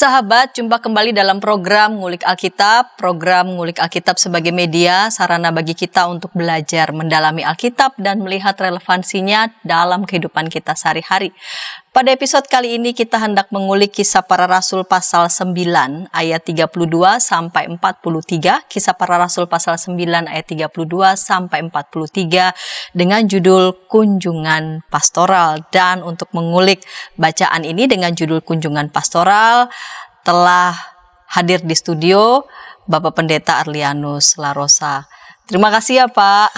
Sahabat, jumpa kembali dalam program Ngulik Alkitab. Program Ngulik Alkitab sebagai media sarana bagi kita untuk belajar mendalami Alkitab dan melihat relevansinya dalam kehidupan kita sehari-hari. Pada episode kali ini kita hendak mengulik Kisah Para Rasul pasal 9 ayat 32 sampai 43, Kisah Para Rasul pasal 9 ayat 32 sampai 43 dengan judul Kunjungan Pastoral. Dan untuk mengulik bacaan ini dengan judul Kunjungan Pastoral telah hadir di studio Bapak Pendeta Arlianus Larosa. Terima kasih ya Pak.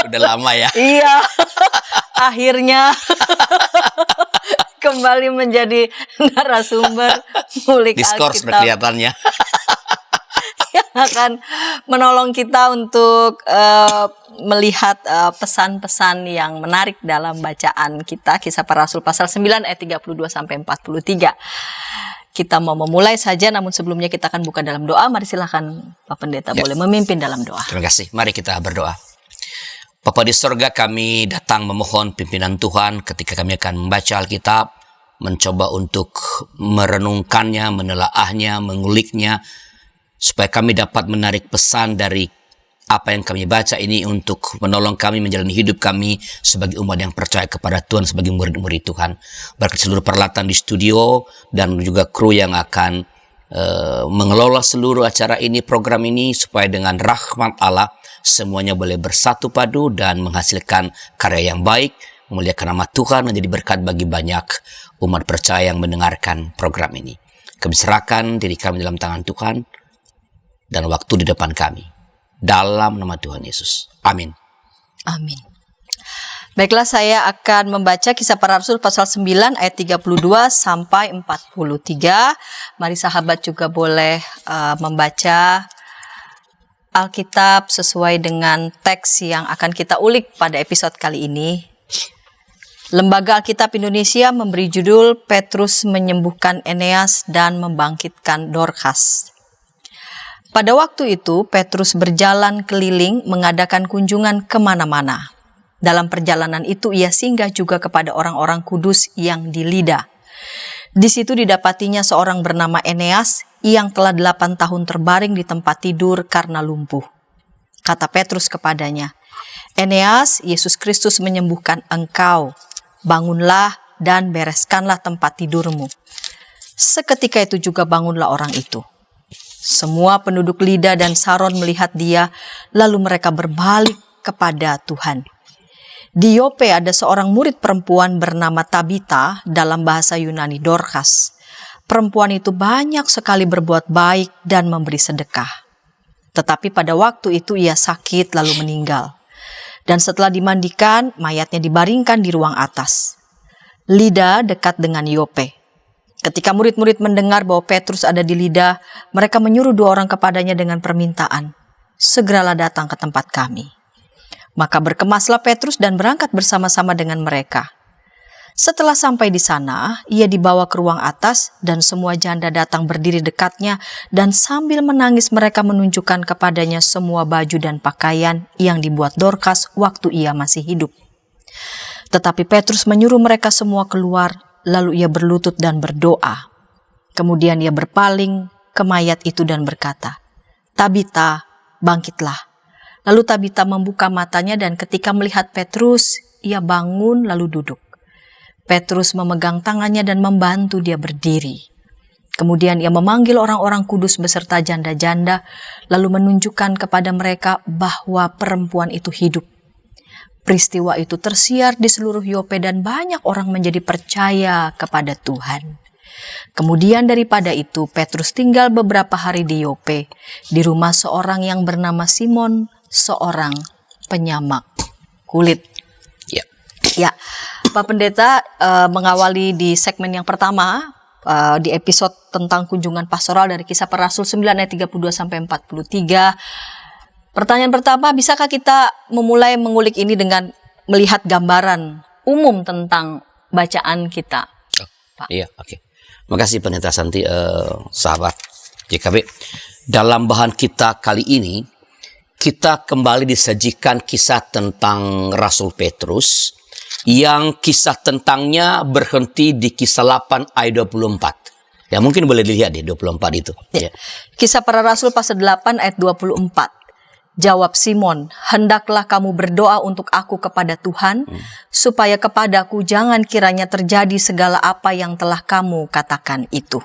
Udah lama ya. Iya, akhirnya kembali menjadi narasumber Ngulik Diskurs Alkitab kelihatannya. yang akan menolong kita untuk melihat pesan-pesan yang menarik dalam bacaan kita, Kisah Para Rasul pasal 9 ayat 32 sampai 43. Kita mau memulai saja, namun sebelumnya kita akan buka dalam doa. Mari silakan Pak Pendeta boleh memimpin dalam doa. Terima kasih. Mari kita berdoa. Bapa di sorga, kami datang memohon pimpinan Tuhan ketika kami akan membaca Alkitab, mencoba untuk merenungkannya, menelaahnya, menguliknya, supaya kami dapat menarik pesan dari apa yang kami baca ini untuk menolong kami menjalani hidup kami sebagai umat yang percaya kepada Tuhan, sebagai murid-murid Tuhan. Berkat seluruh peralatan di studio dan juga kru yang akan mengelola seluruh acara ini, program ini, supaya dengan rahmat Allah semuanya boleh bersatu padu dan menghasilkan karya yang baik, memuliakan nama Tuhan, menjadi berkat bagi banyak umat percaya yang mendengarkan program ini. Kami serahkan diri kami dalam tangan Tuhan dan waktu di depan kami. Dalam nama Tuhan Yesus. Amin. Amin. Baiklah, saya akan membaca Kisah Para Rasul pasal 9 ayat 32 sampai 43. Mari sahabat juga boleh membaca Alkitab sesuai dengan teks yang akan kita ulik pada episode kali ini. Lembaga Alkitab Indonesia memberi judul Petrus menyembuhkan Eneas dan membangkitkan Dorcas. Pada waktu itu, Petrus berjalan keliling mengadakan kunjungan kemana-mana. Dalam perjalanan itu, ia singgah juga kepada orang-orang kudus yang di Lida. Di situ didapatinya seorang bernama Eneas yang telah 8 tahun terbaring di tempat tidur karena lumpuh. Kata Petrus kepadanya, "Eneas, Yesus Kristus menyembuhkan engkau. Bangunlah dan bereskanlah tempat tidurmu." Seketika itu juga bangunlah orang itu. Semua penduduk Lida dan Saron melihat dia, lalu mereka berbalik kepada Tuhan. Di Yope ada seorang murid perempuan bernama Tabita, dalam bahasa Yunani Dorcas. Perempuan itu banyak sekali berbuat baik dan memberi sedekah. Tetapi pada waktu itu ia sakit lalu meninggal. Dan setelah dimandikan, mayatnya dibaringkan di ruang atas. Lida dekat dengan Yope. Ketika murid-murid mendengar bahwa Petrus ada di Lida, mereka menyuruh 2 orang kepadanya dengan permintaan, "Segeralah datang ke tempat kami." Maka berkemaslah Petrus dan berangkat bersama-sama dengan mereka. Setelah sampai di sana, ia dibawa ke ruang atas dan semua janda datang berdiri dekatnya, dan sambil menangis mereka menunjukkan kepadanya semua baju dan pakaian yang dibuat Dorcas waktu ia masih hidup. Tetapi Petrus menyuruh mereka semua keluar, lalu ia berlutut dan berdoa. Kemudian ia berpaling ke mayat itu dan berkata, "Tabita, bangkitlah." Lalu Tabita membuka matanya dan ketika melihat Petrus, ia bangun lalu duduk. Petrus memegang tangannya dan membantu dia berdiri. Kemudian ia memanggil orang-orang kudus beserta janda-janda, lalu menunjukkan kepada mereka bahwa perempuan itu hidup. Peristiwa itu tersiar di seluruh Yope dan banyak orang menjadi percaya kepada Tuhan. Kemudian daripada itu, Petrus tinggal beberapa hari di Yope, di rumah seorang yang bernama Simon, seorang penyamak kulit. Ya, Pak Pendeta mengawali di segmen yang pertama, di episode tentang kunjungan pastoral dari Kisah Para Rasul 9 ayat 32 sampai 43. Pertanyaan pertama, bisakah kita memulai mengulik ini dengan melihat gambaran umum tentang bacaan kita, Pak? Iya, oke. Makasih Pendeta Santi, sahabat JKB. Dalam bahan kita kali ini, kita kembali disajikan kisah tentang Rasul Petrus yang kisah tentangnya berhenti di kisah 8 ayat 24. Ya, mungkin boleh dilihat di 24 itu. Ya. Kisah Para Rasul pasal 8 ayat 24. Jawab Simon, hendaklah kamu berdoa untuk aku kepada Tuhan, supaya kepadaku jangan kiranya terjadi segala apa yang telah kamu katakan itu.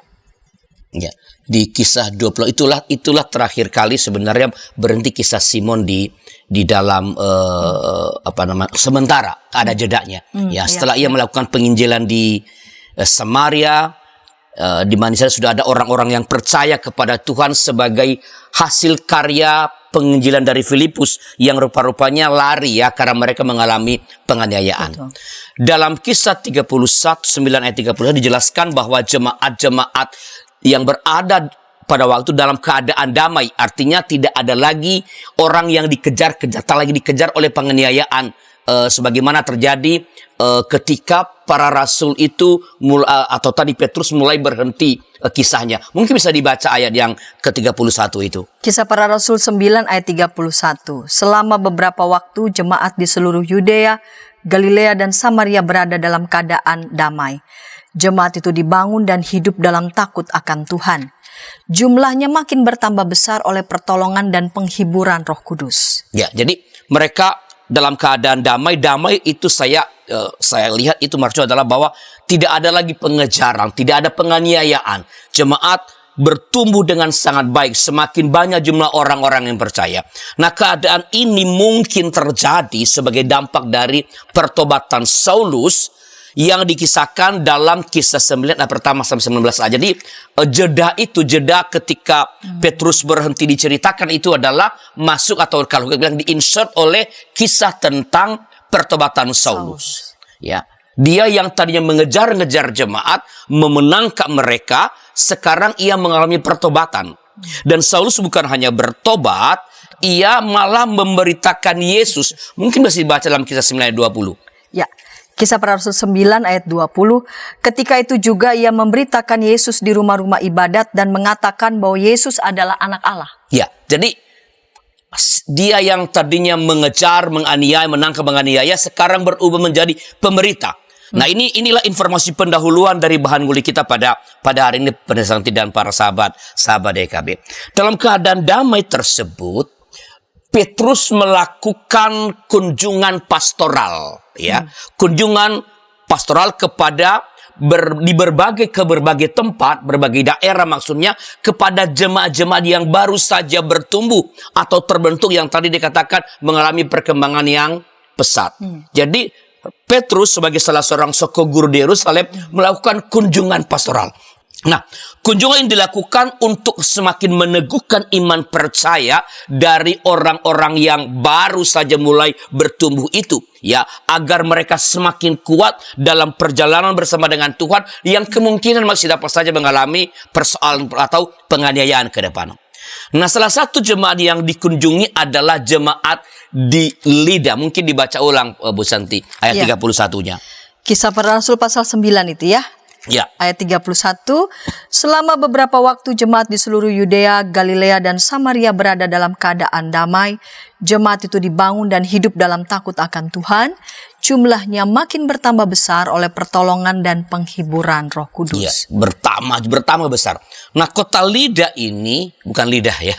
Ya, di kisah 20 itulah terakhir kali sebenarnya berhenti kisah Simon di dalam sementara ada jedanya. Ya, setelah ia melakukan penginjilan di Samaria, di mana sudah ada orang-orang yang percaya kepada Tuhan sebagai hasil karya penginjilan dari Filipus yang rupa-rupanya lari ya karena mereka mengalami penganiayaan. Betul. Dalam kisah 31 9 ayat 30 dijelaskan bahwa jemaat-jemaat yang berada pada waktu dalam keadaan damai, artinya tidak ada lagi orang yang dikejar-kejar, tak lagi dikejar oleh penganiayaan, sebagaimana terjadi ketika para rasul itu atau tadi Petrus mulai berhenti kisahnya. Mungkin bisa dibaca ayat yang ke-31 itu. Kisah Para Rasul 9 ayat 31. Selama beberapa waktu jemaat di seluruh Yudea, Galilea dan Samaria berada dalam keadaan damai. Jemaat itu dibangun dan hidup dalam takut akan Tuhan. Jumlahnya makin bertambah besar oleh pertolongan dan penghiburan Roh Kudus. Ya, jadi mereka dalam keadaan damai. Damai itu saya lihat itu maksudnya adalah bahwa tidak ada lagi pengejaran, tidak ada penganiayaan. Jemaat bertumbuh dengan sangat baik, semakin banyak jumlah orang-orang yang percaya. Nah, keadaan ini mungkin terjadi sebagai dampak dari pertobatan Saulus yang dikisahkan dalam kisah 9 ayat pertama sampai 19. Jadi jeda ketika Petrus berhenti diceritakan itu adalah masuk atau kalau bilang diinsert oleh kisah tentang pertobatan Saulus. Ya, dia yang tadinya mengejar-ngejar jemaat, memenangkan mereka, sekarang ia mengalami pertobatan. Dan Saulus bukan hanya bertobat, ia malah memberitakan Yesus. Mungkin bisa dibaca dalam kisah 9 ayat 20. Ya. Kisah Para Rasul 9 ayat 20, ketika itu juga ia memberitakan Yesus di rumah-rumah ibadat dan mengatakan bahwa Yesus adalah anak Allah. Ya, jadi dia yang tadinya mengejar, menganiaya, menganiaya, sekarang berubah menjadi pemberita. Nah, inilah informasi pendahuluan dari bahan ngulik kita pada hari ini, pendengar dan para sahabat DKB. Dalam keadaan damai tersebut, Petrus melakukan kunjungan pastoral, ya, kunjungan pastoral kepada di berbagai tempat, berbagai daerah maksudnya, kepada jemaat-jemaat yang baru saja bertumbuh atau terbentuk yang tadi dikatakan mengalami perkembangan yang pesat. Jadi Petrus sebagai salah seorang soko guru di Yerusalem melakukan kunjungan pastoral. Nah, kunjungan yang dilakukan untuk semakin meneguhkan iman percaya dari orang-orang yang baru saja mulai bertumbuh itu, ya, agar mereka semakin kuat dalam perjalanan bersama dengan Tuhan yang kemungkinan masih dapat saja mengalami persoalan atau penganiayaan ke depan. Nah, salah satu jemaat yang dikunjungi adalah jemaat di Lida. Mungkin dibaca ulang, Bu Santi, ayat 31-nya. Kisah Para Rasul pasal 9 itu ya. Ya. Ayat 31, selama beberapa waktu jemaat di seluruh Yudea, Galilea, dan Samaria berada dalam keadaan damai. Jemaat itu dibangun dan hidup dalam takut akan Tuhan. Jumlahnya makin bertambah besar oleh pertolongan dan penghiburan Roh Kudus. Ya, bertambah besar. Nah, kota Lida ini, bukan lidah ya.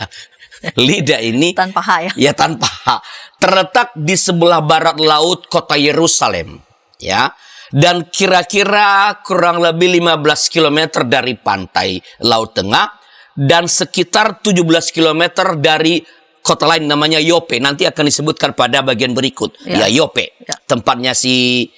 Lida ini tanpa H ya. Ya, tanpa H. Terletak di sebelah barat laut kota Yerusalem, ya. Dan kira-kira kurang lebih 15 km dari pantai Laut Tengah dan sekitar 17 km dari kota lain namanya Yope. Nanti akan disebutkan pada bagian berikut. Ya, Yope. Ya. Tempatnya si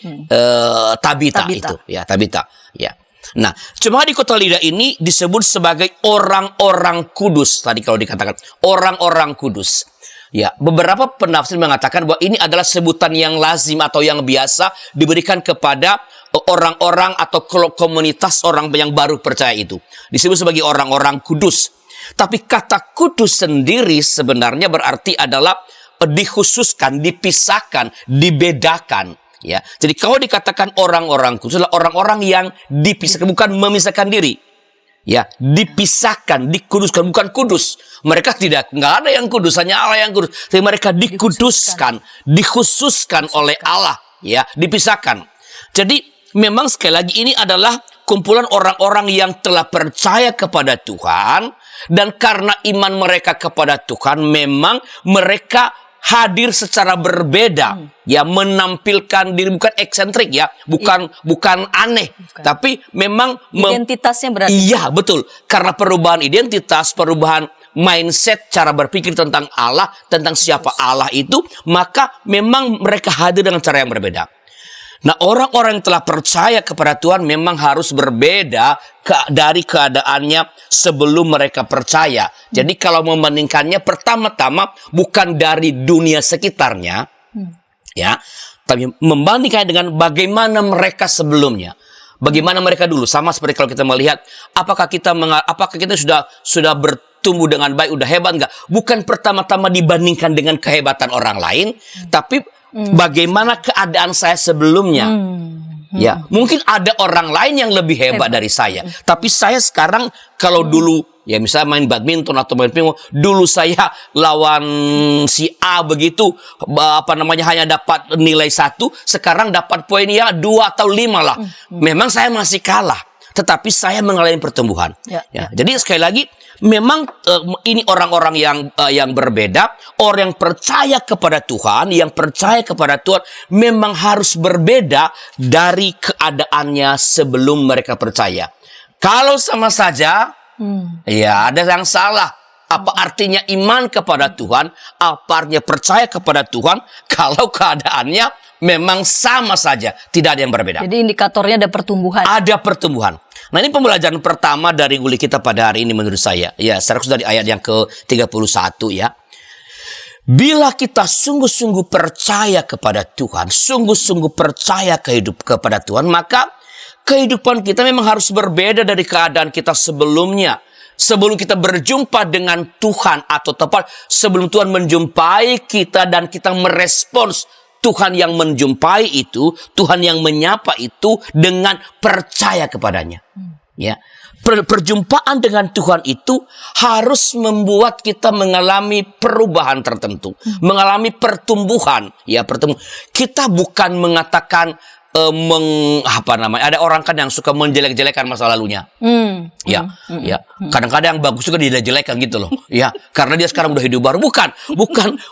Tabita itu. Ya, Tabita. Ya. Nah, jemaat di kota Lida ini disebut sebagai orang-orang kudus. Tadi kalau dikatakan orang-orang kudus. Ya, beberapa penafsir mengatakan bahwa ini adalah sebutan yang lazim atau yang biasa diberikan kepada orang-orang atau komunitas orang yang baru percaya itu. Disebut sebagai orang-orang kudus. Tapi kata kudus sendiri sebenarnya berarti adalah dikhususkan, dipisahkan, dibedakan. Ya, jadi kalau dikatakan orang-orang kudus adalah orang-orang yang dipisahkan, bukan memisahkan diri. Ya, dipisahkan, dikuduskan, bukan kudus. Mereka nggak ada yang kudus, hanya Allah yang kudus. Tapi mereka dikhususkan oleh Allah. ya, dipisahkan. Jadi memang sekali lagi ini adalah kumpulan orang-orang yang telah percaya kepada Tuhan, dan karena iman mereka kepada Tuhan memang mereka hadir secara berbeda, ya, menampilkan diri, bukan eksentrik, ya, bukan aneh, tapi memang identitasnya berarti. Iya, betul. Karena perubahan identitas, perubahan mindset, cara berpikir tentang Allah, tentang siapa Allah itu, maka memang mereka hadir dengan cara yang berbeda. Nah, orang-orang yang telah percaya kepada Tuhan memang harus berbeda dari keadaannya sebelum mereka percaya. Jadi kalau membandingkannya, pertama-tama bukan dari dunia sekitarnya, ya, tapi membandingkan dengan bagaimana mereka sebelumnya. Bagaimana mereka dulu, sama seperti kalau kita melihat apakah kita sudah bertumbuh dengan baik, udah hebat enggak? Bukan pertama-tama dibandingkan dengan kehebatan orang lain, tapi bagaimana keadaan saya sebelumnya. Ya, mungkin ada orang lain yang lebih hebat dari saya. Tapi saya sekarang, kalau dulu, ya misalnya main badminton atau main pingpong, dulu saya lawan si A begitu, hanya dapat nilai 1, sekarang dapat poin ya 2 atau 5 lah. Memang saya masih kalah, tetapi saya mengalami pertumbuhan. Jadi sekali lagi, memang ini orang-orang yang berbeda, orang yang percaya kepada Tuhan, memang harus berbeda dari keadaannya sebelum mereka percaya. Kalau sama saja, ya ada yang salah. Apa artinya iman kepada Tuhan? Apa artinya percaya kepada Tuhan kalau keadaannya memang sama saja, tidak ada yang berbeda? Jadi indikatornya ada pertumbuhan. Ada pertumbuhan. Nah, ini pembelajaran pertama dari kuliah kita pada hari ini menurut saya. Ya, secara khusus dari ayat yang ke-31 ya. Bila kita sungguh-sungguh percaya kepada Tuhan, sungguh-sungguh percaya kepada Tuhan, maka kehidupan kita memang harus berbeda dari keadaan kita sebelumnya. Sebelum kita berjumpa dengan Tuhan, atau tepat sebelum Tuhan menjumpai kita dan kita merespons Tuhan yang menjumpai itu, Tuhan yang menyapa itu dengan percaya kepadanya. Ya, perjumpaan dengan Tuhan itu harus membuat kita mengalami perubahan tertentu, mengalami pertumbuhan. Ya, kita bukan mengatakan ada orang kan yang suka menjelek-jelekan masa lalunya. Ya. Kadang-kadang bagus juga dijelek-jelekan gitu loh. Ya, karena dia sekarang udah hidup baru. Bukan.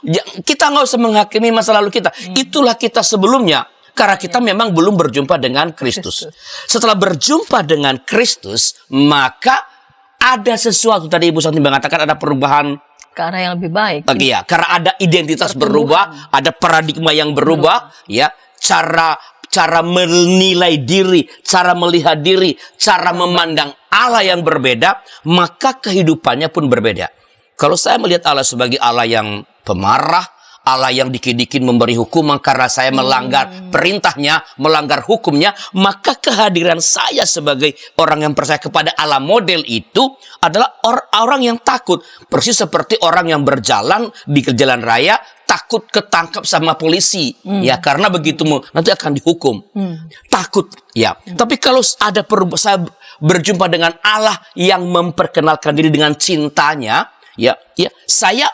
Ya, kita nggak usah menghakimi masa lalu kita. Itulah kita sebelumnya. Karena kita memang belum berjumpa dengan Kristus. Setelah berjumpa dengan Kristus, maka ada sesuatu. Tadi Ibu Santi mengatakan ada perubahan ke arah yang lebih baik. Ya, karena ada identitas berubah, ada paradigma yang berubah, ya, cara menilai diri, cara melihat diri, cara memandang Allah yang berbeda, maka kehidupannya pun berbeda. Kalau saya melihat Allah sebagai Allah yang pemarah, Allah yang dikit-dikit memberi hukuman karena saya melanggar perintahnya, melanggar hukumnya, maka kehadiran saya sebagai orang yang percaya kepada Allah model itu adalah orang yang takut. Persis seperti orang yang berjalan di jalan raya, takut ketangkap sama polisi, ya, karena begitu nanti akan dihukum. Takut, ya. Tapi kalau saya berjumpa dengan Allah yang memperkenalkan diri dengan cintanya, ya, saya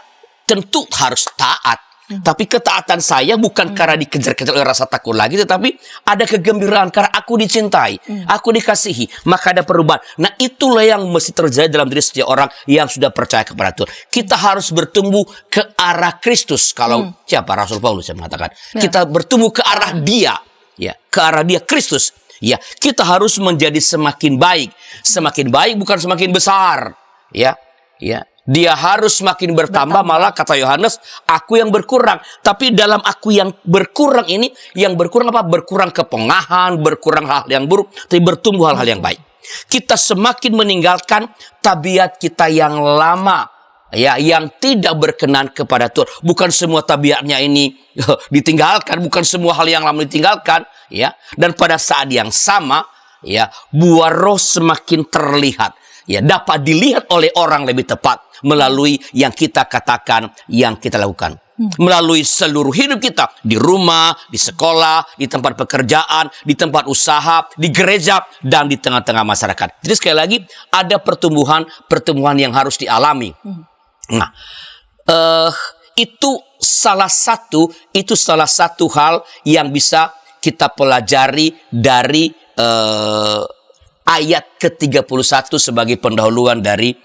tentu harus taat. Tapi ketaatan saya bukan karena dikejar-kejar oleh rasa takut lagi, tetapi ada kegembiraan karena aku dicintai, aku dikasihi, maka ada perubahan. Nah, itulah yang mesti terjadi dalam diri setiap orang yang sudah percaya kepada Tuhan. Kita harus bertumbuh ke arah Kristus. Kalau siapa Rasul Paulus yang mengatakan, kita bertumbuh ke arah Dia, ya, ke arah Dia Kristus. Ya, kita harus menjadi semakin baik bukan semakin besar, ya. Dia harus semakin bertambah, malah kata Yohanes, aku yang berkurang. Tapi dalam aku yang berkurang ini, yang berkurang apa? Berkurang kepengahan, berkurang hal yang buruk, tapi bertumbuh hal-hal yang baik. Kita semakin meninggalkan tabiat kita yang lama, ya, yang tidak berkenan kepada Tuhan. Bukan semua tabiatnya ini ditinggalkan, bukan semua hal yang lama ditinggalkan, ya. Dan pada saat yang sama, ya, buah roh semakin terlihat. Ya, dapat dilihat oleh orang lebih tepat melalui yang kita katakan, yang kita lakukan. Melalui seluruh hidup kita. Di rumah, di sekolah, di tempat pekerjaan, di tempat usaha, di gereja, dan di tengah-tengah masyarakat. Jadi sekali lagi, ada pertumbuhan yang harus dialami. Nah, itu salah satu hal yang bisa kita pelajari dari ayat ke-31 sebagai pendahuluan dari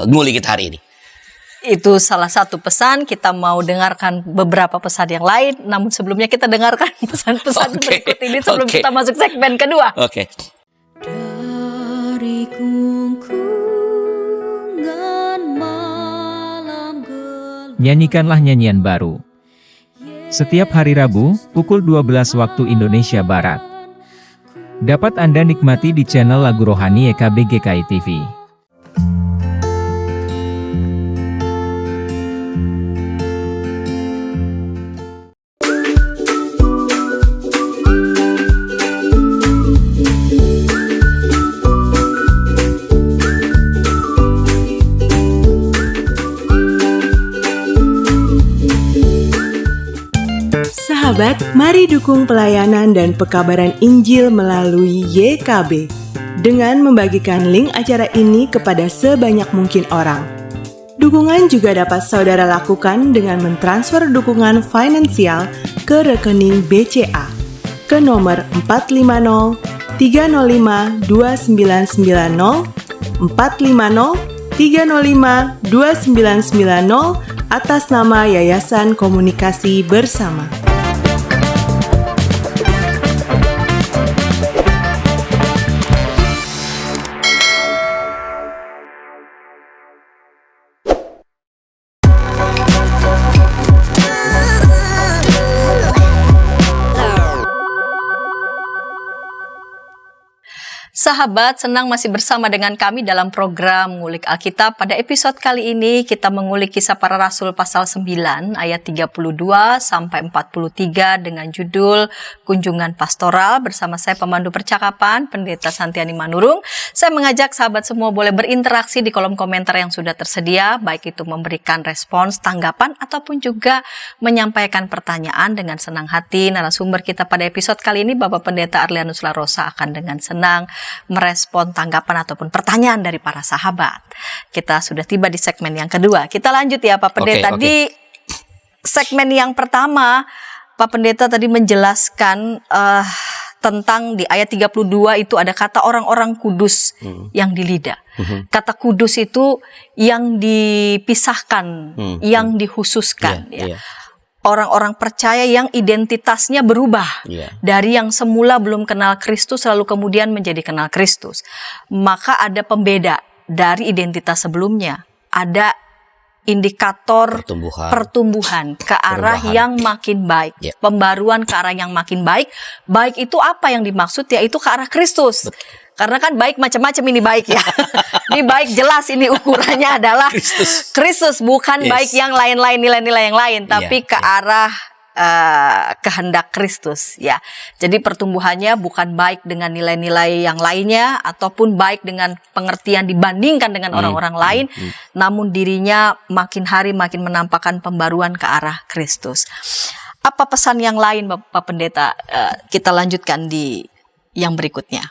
nguli kita hari ini. Itu salah satu pesan. Kita mau dengarkan beberapa pesan yang lain, namun sebelumnya kita dengarkan pesan-pesan berikut ini sebelum kita masuk segmen kedua. Oke. Dari gungkungan malam gelap. Nyanyikanlah nyanyian baru. Setiap hari Rabu, pukul 12 waktu Indonesia Barat. Dapat Anda nikmati di channel Lagu Rohani YKB GKI TV. Sahabat, mari dukung pelayanan dan pekabaran Injil melalui YKB dengan membagikan link acara ini kepada sebanyak mungkin orang. Dukungan juga dapat saudara lakukan dengan mentransfer dukungan finansial ke rekening BCA ke nomor 450 305 2990 450 305 2990 atas nama Yayasan Komunikasi Bersama. Sahabat, senang masih bersama dengan kami dalam program Ngulik Alkitab. Pada episode kali ini kita mengulik Kisah Para Rasul pasal 9 ayat 32 sampai 43 dengan judul Kunjungan Pastoral. Bersama saya pemandu percakapan, Pendeta Santiani Manurung. Saya mengajak sahabat semua boleh berinteraksi di kolom komentar yang sudah tersedia, baik itu memberikan respons, tanggapan, ataupun juga menyampaikan pertanyaan dengan senang hati. Narasumber kita pada episode kali ini, Bapak Pendeta Arlianus Larosa, akan dengan senang merespon tanggapan ataupun pertanyaan dari para sahabat. Kita sudah tiba di segmen yang kedua. Kita lanjut ya Pak Pendeta. Di segmen yang pertama, Pak Pendeta tadi menjelaskan tentang di ayat 32 itu ada kata orang-orang kudus yang di lidah. Kata kudus itu yang dipisahkan, yang dikhususkan. Orang-orang percaya yang identitasnya berubah dari yang semula belum kenal Kristus lalu kemudian menjadi kenal Kristus. Maka ada pembeda dari identitas sebelumnya. Ada indikator pertumbuhan ke arah yang makin baik. Pembaruan ke arah yang makin baik. Baik itu apa yang dimaksud? Yaitu ke arah Kristus. Karena kan baik macam-macam ini baik ya. Ini baik jelas ini ukurannya adalah Kristus, bukan baik yang lain-lain, nilai-nilai yang lain, tapi ke arah kehendak Kristus ya. Jadi pertumbuhannya bukan baik dengan nilai-nilai yang lainnya ataupun baik dengan pengertian dibandingkan dengan orang-orang lain, namun dirinya makin hari makin menampakkan pembaruan ke arah Kristus. Apa pesan yang lain Bapak Pendeta? Kita lanjutkan di yang berikutnya.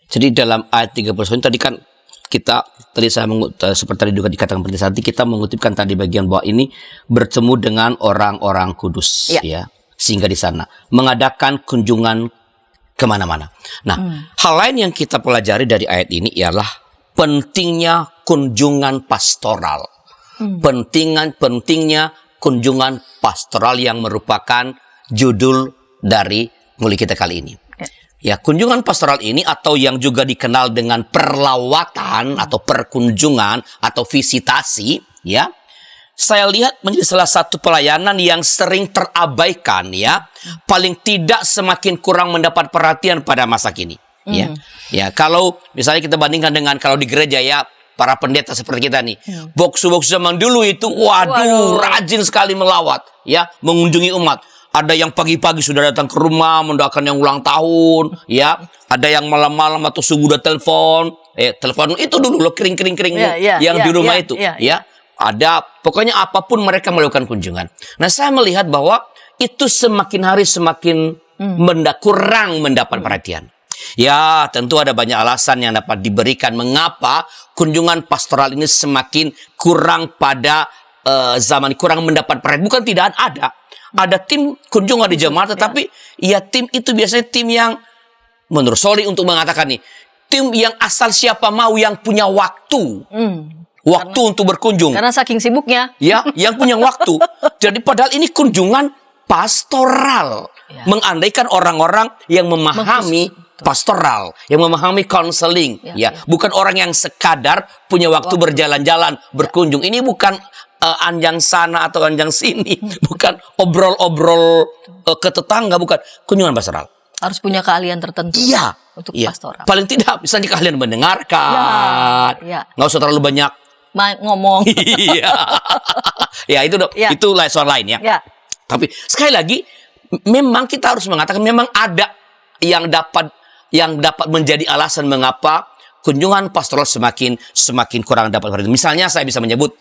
Jadi dalam ayat 31 tadi kan tadi saya seperti tadi juga dikatakan Pendeta Santi, kita mengutipkan tadi bagian bahwa ini bertemu dengan orang-orang kudus ya, sehingga di sana mengadakan kunjungan kemana-mana. Nah, hal lain yang kita pelajari dari ayat ini ialah pentingnya kunjungan pastoral. Pentingnya kunjungan pastoral yang merupakan judul dari nguli kita kali ini. Ya, kunjungan pastoral ini atau yang juga dikenal dengan perlawatan atau perkunjungan atau visitasi, ya. Saya lihat menjadi salah satu pelayanan yang sering terabaikan ya. Paling tidak semakin kurang mendapat perhatian pada masa kini, ya. Ya, kalau misalnya kita bandingkan dengan kalau di gereja ya, para pendeta seperti kita nih. Boksu-boksu zaman dulu itu waduh, rajin sekali melawat, ya, mengunjungi umat. Ada yang pagi-pagi sudah datang ke rumah mendoakan yang ulang tahun, ya. Ada yang malam-malam atau subuh udah telepon itu dulu loh kering-kering yang di rumah itu, ya. Ada pokoknya apapun mereka melakukan kunjungan. Nah, saya melihat bahwa itu semakin hari semakin kurang mendapat perhatian. Ya, tentu ada banyak alasan yang dapat diberikan mengapa kunjungan pastoral ini semakin kurang pada zaman kurang mendapat perhatian. Bukan tidak ada. Ada tim kunjungan di jemaat, tetapi ya tim itu biasanya tim yang menurut Soli untuk mengatakan nih, tim yang asal siapa mau yang punya waktu. Waktu untuk berkunjung. Karena saking sibuknya. Ya, yang punya waktu. Jadi padahal ini kunjungan pastoral. Ya. Mengandaikan orang-orang yang memahami pastoral, yang memahami konseling, ya. Bukan orang yang sekadar punya waktu berjalan-jalan, berkunjung. Ini bukan anjang sana atau anjang sini, bukan obrol-obrol ke tetangga, bukan kunjungan pastoral. Harus punya keahlian tertentu. Iya. Untuk Iya. pastoral. Paling tidak misalnya kalian mendengarkan, Ya. nggak usah terlalu banyak Ngomong. iya. Ya itu Ya. itu soal lain ya. Ya. Tapi sekali lagi memang kita harus mengatakan memang ada yang dapat menjadi alasan mengapa kunjungan pastoral semakin kurang dapat perhatian. Misalnya saya bisa menyebut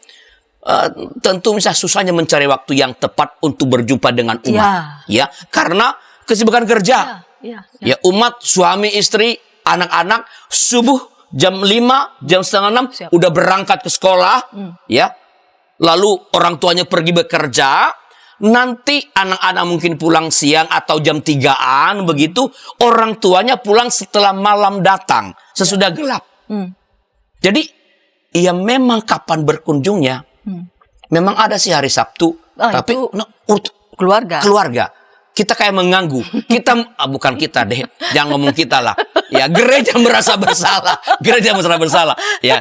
tentu misalnya susahnya mencari waktu yang tepat untuk berjumpa dengan umat. Ya, karena kesibukan kerja. Ya, umat suami istri, anak-anak subuh jam 5, jam setengah 6 udah berangkat ke sekolah, ya. Lalu orang tuanya pergi bekerja. Nanti anak-anak mungkin pulang siang atau jam 3-an begitu. Orang tuanya pulang setelah malam datang, sesudah gelap. Jadi, ya memang kapan berkunjungnya. Memang ada sih hari Sabtu. Tapi keluarga. Kita kayak mengganggu. Bukan kita deh. Jangan ngomong kita lah. Ya, gereja merasa bersalah. Gereja merasa bersalah. Ya,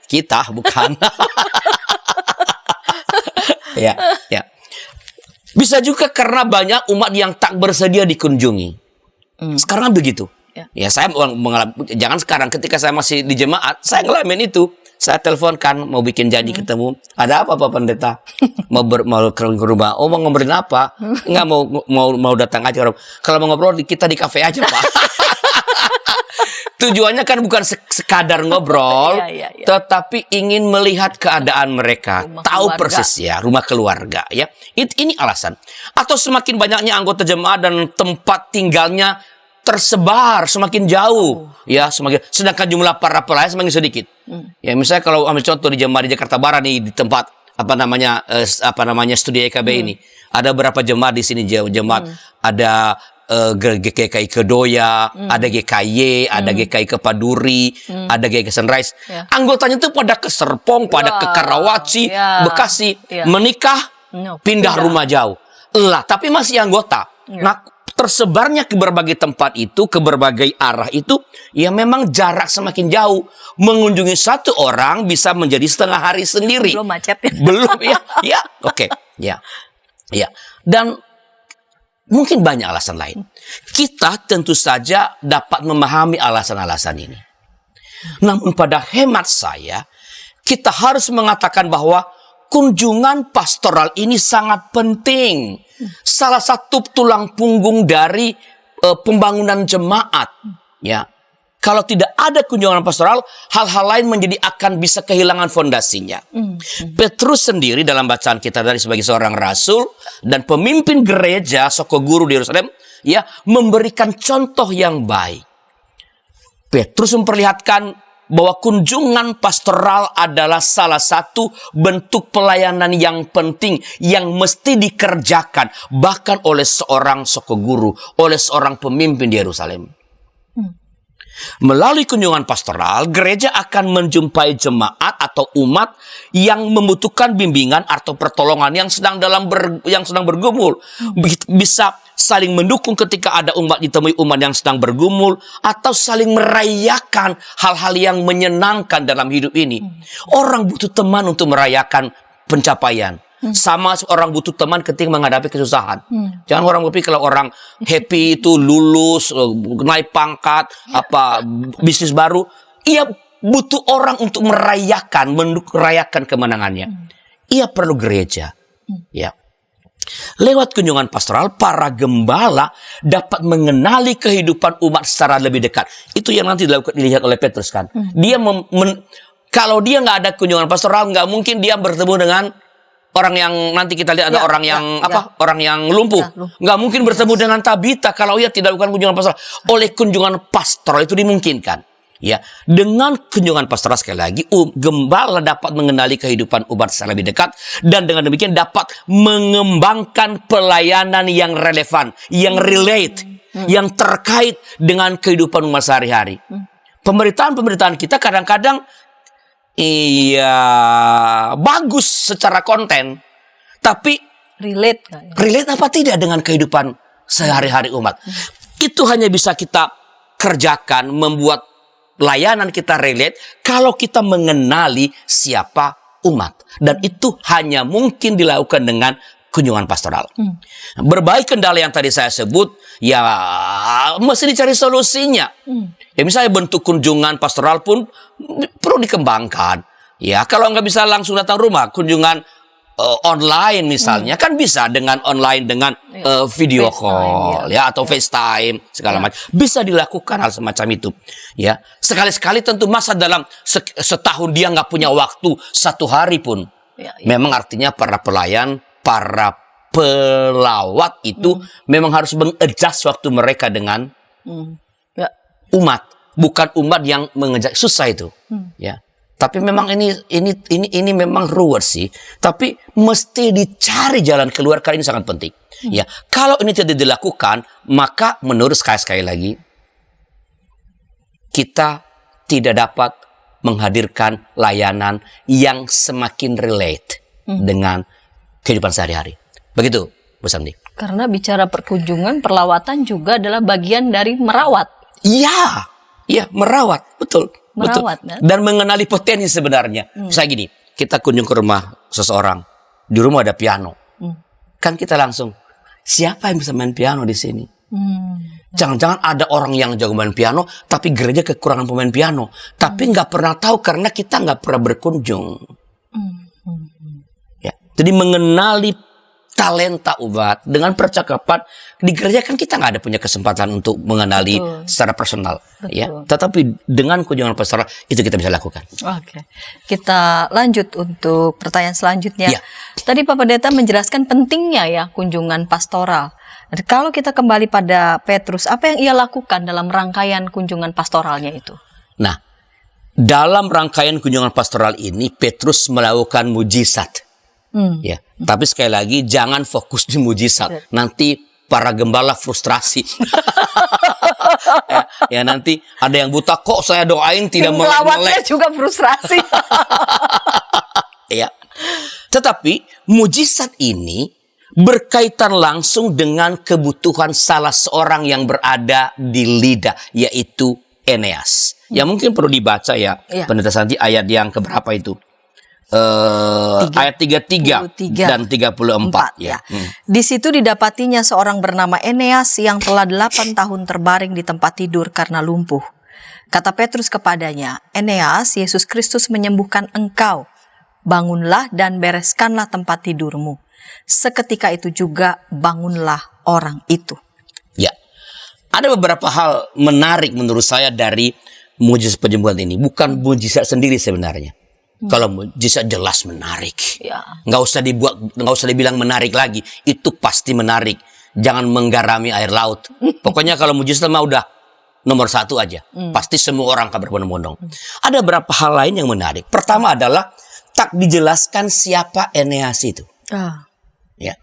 kita bukan. Ya. Bisa juga karena banyak umat yang tak bersedia dikunjungi. Sekarang begitu. Ya, saya mengalami. Jangan sekarang, ketika saya masih di jemaat, saya ngalamin itu. Saya teleponkan, mau bikin janji ketemu. Ada apa Pak Pendeta? Mau ke rumah. Oh, mau ngobrolin apa? Enggak, mau datang aja. Kalau mau ngobrol, kita di kafe aja Pak. Tujuannya kan bukan sekadar ngobrol, tetapi ingin melihat keadaan mereka, tahu persis ya, rumah keluarga ya. Ini alasan. Atau semakin banyaknya anggota jemaat dan tempat tinggalnya tersebar semakin jauh, ya sedangkan jumlah para pelayan semakin sedikit. Ya misalnya kalau ambil contoh di jemaat di Jakarta Barat nih, di tempat studi EKB ini, ada berapa jemaat di sini jemaat ada GKI Kedoya, ada GKY, ada GKI Kepaduri, ada GKI Sunrise. Anggotanya tuh pada ke Serpong, pada ke Karawaci, Bekasi, menikah, pindah rumah jauh. Tapi masih anggota. Nah, tersebarnya ke berbagai tempat itu, ke berbagai arah itu, ya memang jarak semakin jauh. Mengunjungi satu orang bisa menjadi setengah hari sendiri. Belum macet ya. Belum ya. Oke. Ya. Dan mungkin banyak alasan lain. Kita tentu saja dapat memahami alasan-alasan ini. Namun pada hemat saya, kita harus mengatakan bahwa kunjungan pastoral ini sangat penting. Salah satu tulang punggung dari pembangunan jemaat. Ya, kalau tidak ada kunjungan pastoral, hal-hal lain akan bisa kehilangan fondasinya. Petrus sendiri dalam bacaan kita dari sebagai seorang rasul dan pemimpin gereja Sokoguru di Yerusalem, ya, memberikan contoh yang baik. Petrus memperlihatkan bahwa kunjungan pastoral adalah salah satu bentuk pelayanan yang penting yang mesti dikerjakan bahkan oleh seorang Sokoguru, oleh seorang pemimpin di Yerusalem. Melalui kunjungan pastoral, gereja akan menjumpai jemaat atau umat yang membutuhkan bimbingan atau pertolongan yang sedang bergumul. Bisa saling mendukung ketika ada umat ditemui umat yang sedang bergumul, atau saling merayakan hal-hal yang menyenangkan dalam hidup ini. Orang butuh teman untuk merayakan pencapaian. Sama orang butuh teman ketika menghadapi kesusahan. Jangan orang berpikir kalau orang happy itu lulus, naik pangkat, bisnis baru. Ia butuh orang untuk merayakan kemenangannya. Ia perlu gereja. Ya. Lewat kunjungan pastoral, para gembala dapat mengenali kehidupan umat secara lebih dekat. Itu yang nanti dilihat oleh Petrus kan. Dia kalau dia nggak ada kunjungan pastoral, nggak mungkin dia bertemu dengan orang yang nanti kita lihat ada orang yang lumpuh. Nggak mungkin bertemu dengan Tabita kalau ia tidak lakukan kunjungan pastoral. Oleh kunjungan pastoral itu dimungkinkan. Ya, dengan kunjungan pastoral sekali lagi, gembala dapat mengenali kehidupan umat secara lebih dekat dan dengan demikian dapat mengembangkan pelayanan yang relevan, yang relate, yang terkait dengan kehidupan umat sehari-hari. Pemberitaan-pemberitaan kita kadang-kadang bagus secara konten, tapi Relate nggak ya? relate apa tidak dengan kehidupan sehari-hari umat. Itu hanya bisa kita kerjakan, membuat layanan kita relate kalau kita mengenali siapa umat. Dan itu hanya mungkin dilakukan dengan kunjungan pastoral. Berbagai kendala yang tadi saya sebut, ya mesti dicari solusinya. Ya misalnya bentuk kunjungan pastoral pun perlu dikembangkan. Ya kalau nggak bisa langsung datang rumah, kunjungan online misalnya kan bisa dengan online dengan video FaceTime, call ya atau FaceTime segala macam bisa dilakukan hal semacam itu ya. Sekali-sekali tentu masa dalam setahun dia nggak punya waktu 1 hari pun memang artinya para pelayan, para pelawat itu memang harus mengadjust waktu mereka dengan umat, bukan umat yang mengejar, susah itu ya. Tapi memang ini memang ruwet sih. Tapi mesti dicari jalan keluar karena ini sangat penting. Ya, kalau ini tidak dilakukan, maka menurut sekali lagi kita tidak dapat menghadirkan layanan yang semakin relate dengan kehidupan sehari-hari. Begitu, Bu Samdi. Karena bicara perkunjungan, perlawatan juga adalah bagian dari merawat. Iya, merawat, betul. Merawat, betul. Dan mengenali potensi sebenarnya. Misalnya gini, kita kunjung ke rumah seseorang, di rumah ada piano. Kan kita langsung, siapa yang bisa main piano di sini? Jangan-jangan ada orang yang jago main piano, tapi gereja kekurangan pemain piano. Tapi nggak pernah tahu karena kita nggak pernah berkunjung. Ya, jadi mengenali talenta umat dengan percakapan di gereja kan kita nggak ada punya kesempatan untuk mengenali secara personal. Ya, tetapi dengan kunjungan pastoral itu kita bisa lakukan. Oke, kita lanjut untuk pertanyaan selanjutnya. Ya. Tadi Pak Pendeta menjelaskan pentingnya ya kunjungan pastoral. Dan kalau kita kembali pada Petrus, apa yang ia lakukan dalam rangkaian kunjungan pastoralnya itu? Nah, dalam rangkaian kunjungan pastoral ini Petrus melakukan mujizat. Ya, tapi sekali lagi jangan fokus di mujizat. Nanti para gembala frustrasi. ya nanti ada yang buta, kok saya doain tidak melek. Juga frustrasi. Ya. Tetapi mujizat ini berkaitan langsung dengan kebutuhan salah seorang yang berada di Lida, yaitu Eneas. Ya mungkin perlu dibaca ya, Pendeta Santi, ayat yang keberapa itu? Ayat 33 dan 34 ya. Di situ didapatinya seorang bernama Eneas yang telah 8 tahun terbaring di tempat tidur karena lumpuh. Kata Petrus kepadanya, Eneas, Yesus Kristus menyembuhkan engkau. Bangunlah dan bereskanlah tempat tidurmu. Seketika itu juga bangunlah orang itu. Ya, ada beberapa hal menarik menurut saya dari mujizat penyembuhan ini. Bukan mujizat sendiri sebenarnya. Kalau mujizat jelas menarik, nggak usah dibilang menarik lagi, itu pasti menarik. Jangan menggarami air laut. Pokoknya kalau mujizat mah udah nomor 1 aja, pasti semua orang akan berbondong-bondong. Ada beberapa hal lain yang menarik. Pertama adalah tak dijelaskan siapa Eneas itu. Ya,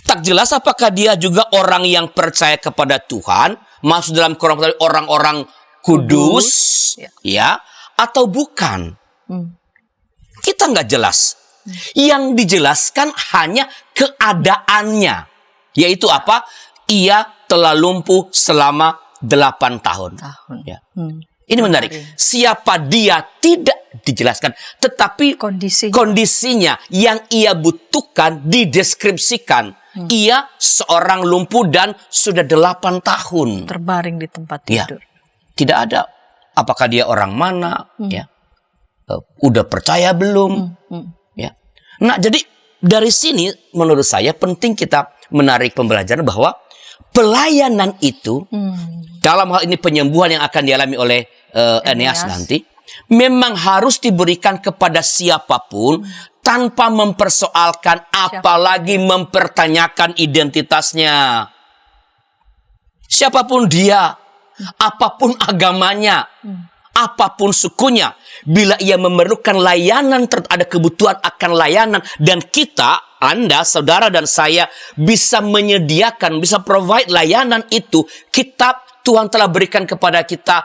tak jelas apakah dia juga orang yang percaya kepada Tuhan, masuk dalam orang-orang kudus, ya, atau bukan. Kita nggak jelas. Yang dijelaskan hanya keadaannya. Yaitu apa? Ia telah lumpuh selama 8 tahun. Ya. Ini menarik. Siapa dia tidak dijelaskan. Tetapi kondisinya yang ia butuhkan dideskripsikan. Ia seorang lumpuh dan sudah 8 tahun. Terbaring di tempat tidur. Ya. Tidak ada. Apakah dia orang mana? Ya. Udah percaya belum? Ya. Nah, jadi dari sini menurut saya penting kita menarik pembelajaran bahwa pelayanan itu dalam hal ini penyembuhan yang akan dialami oleh Eneas nanti memang harus diberikan kepada siapapun tanpa mempersoalkan apalagi mempertanyakan identitasnya. Siapapun dia, apapun agamanya, apapun sukunya, bila ia memerlukan layanan, ada kebutuhan akan layanan, dan kita, Anda, saudara dan saya, bisa menyediakan, bisa provide layanan itu, Tuhan telah berikan kepada kita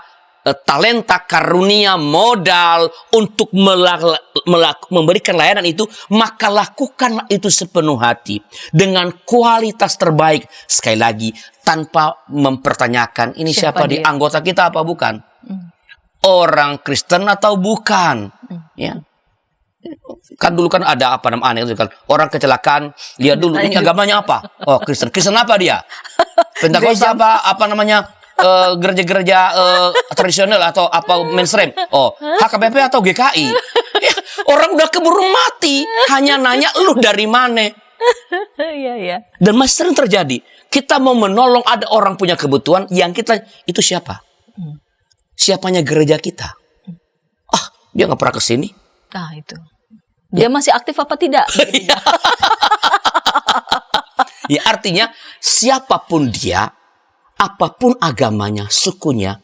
talenta, karunia, modal untuk memberikan layanan itu, maka lakukanlah itu sepenuh hati dengan kualitas terbaik. Sekali lagi, tanpa mempertanyakan ini siapa di anggota kita apa bukan, orang Kristen atau bukan. Ya, kan dulu kan ada apa namanya kan, orang kecelakaan, lihat dulu ini agamanya apa. Oh, Kristen. Kristen apa dia? Pentakosta apa namanya? Gereja-gereja tradisional atau apa mainstream. Oh, HKBP atau GKI. Ya, orang udah keburu mati, hanya nanya lu dari mana. Iya. Dan masih sering terjadi. Kita mau menolong, ada orang punya kebutuhan, yang kita itu siapa? Siapanya gereja kita? Dia nggak pernah kesini. Nah itu. Dia masih aktif apa tidak? Ya, artinya siapapun dia, apapun agamanya, sukunya,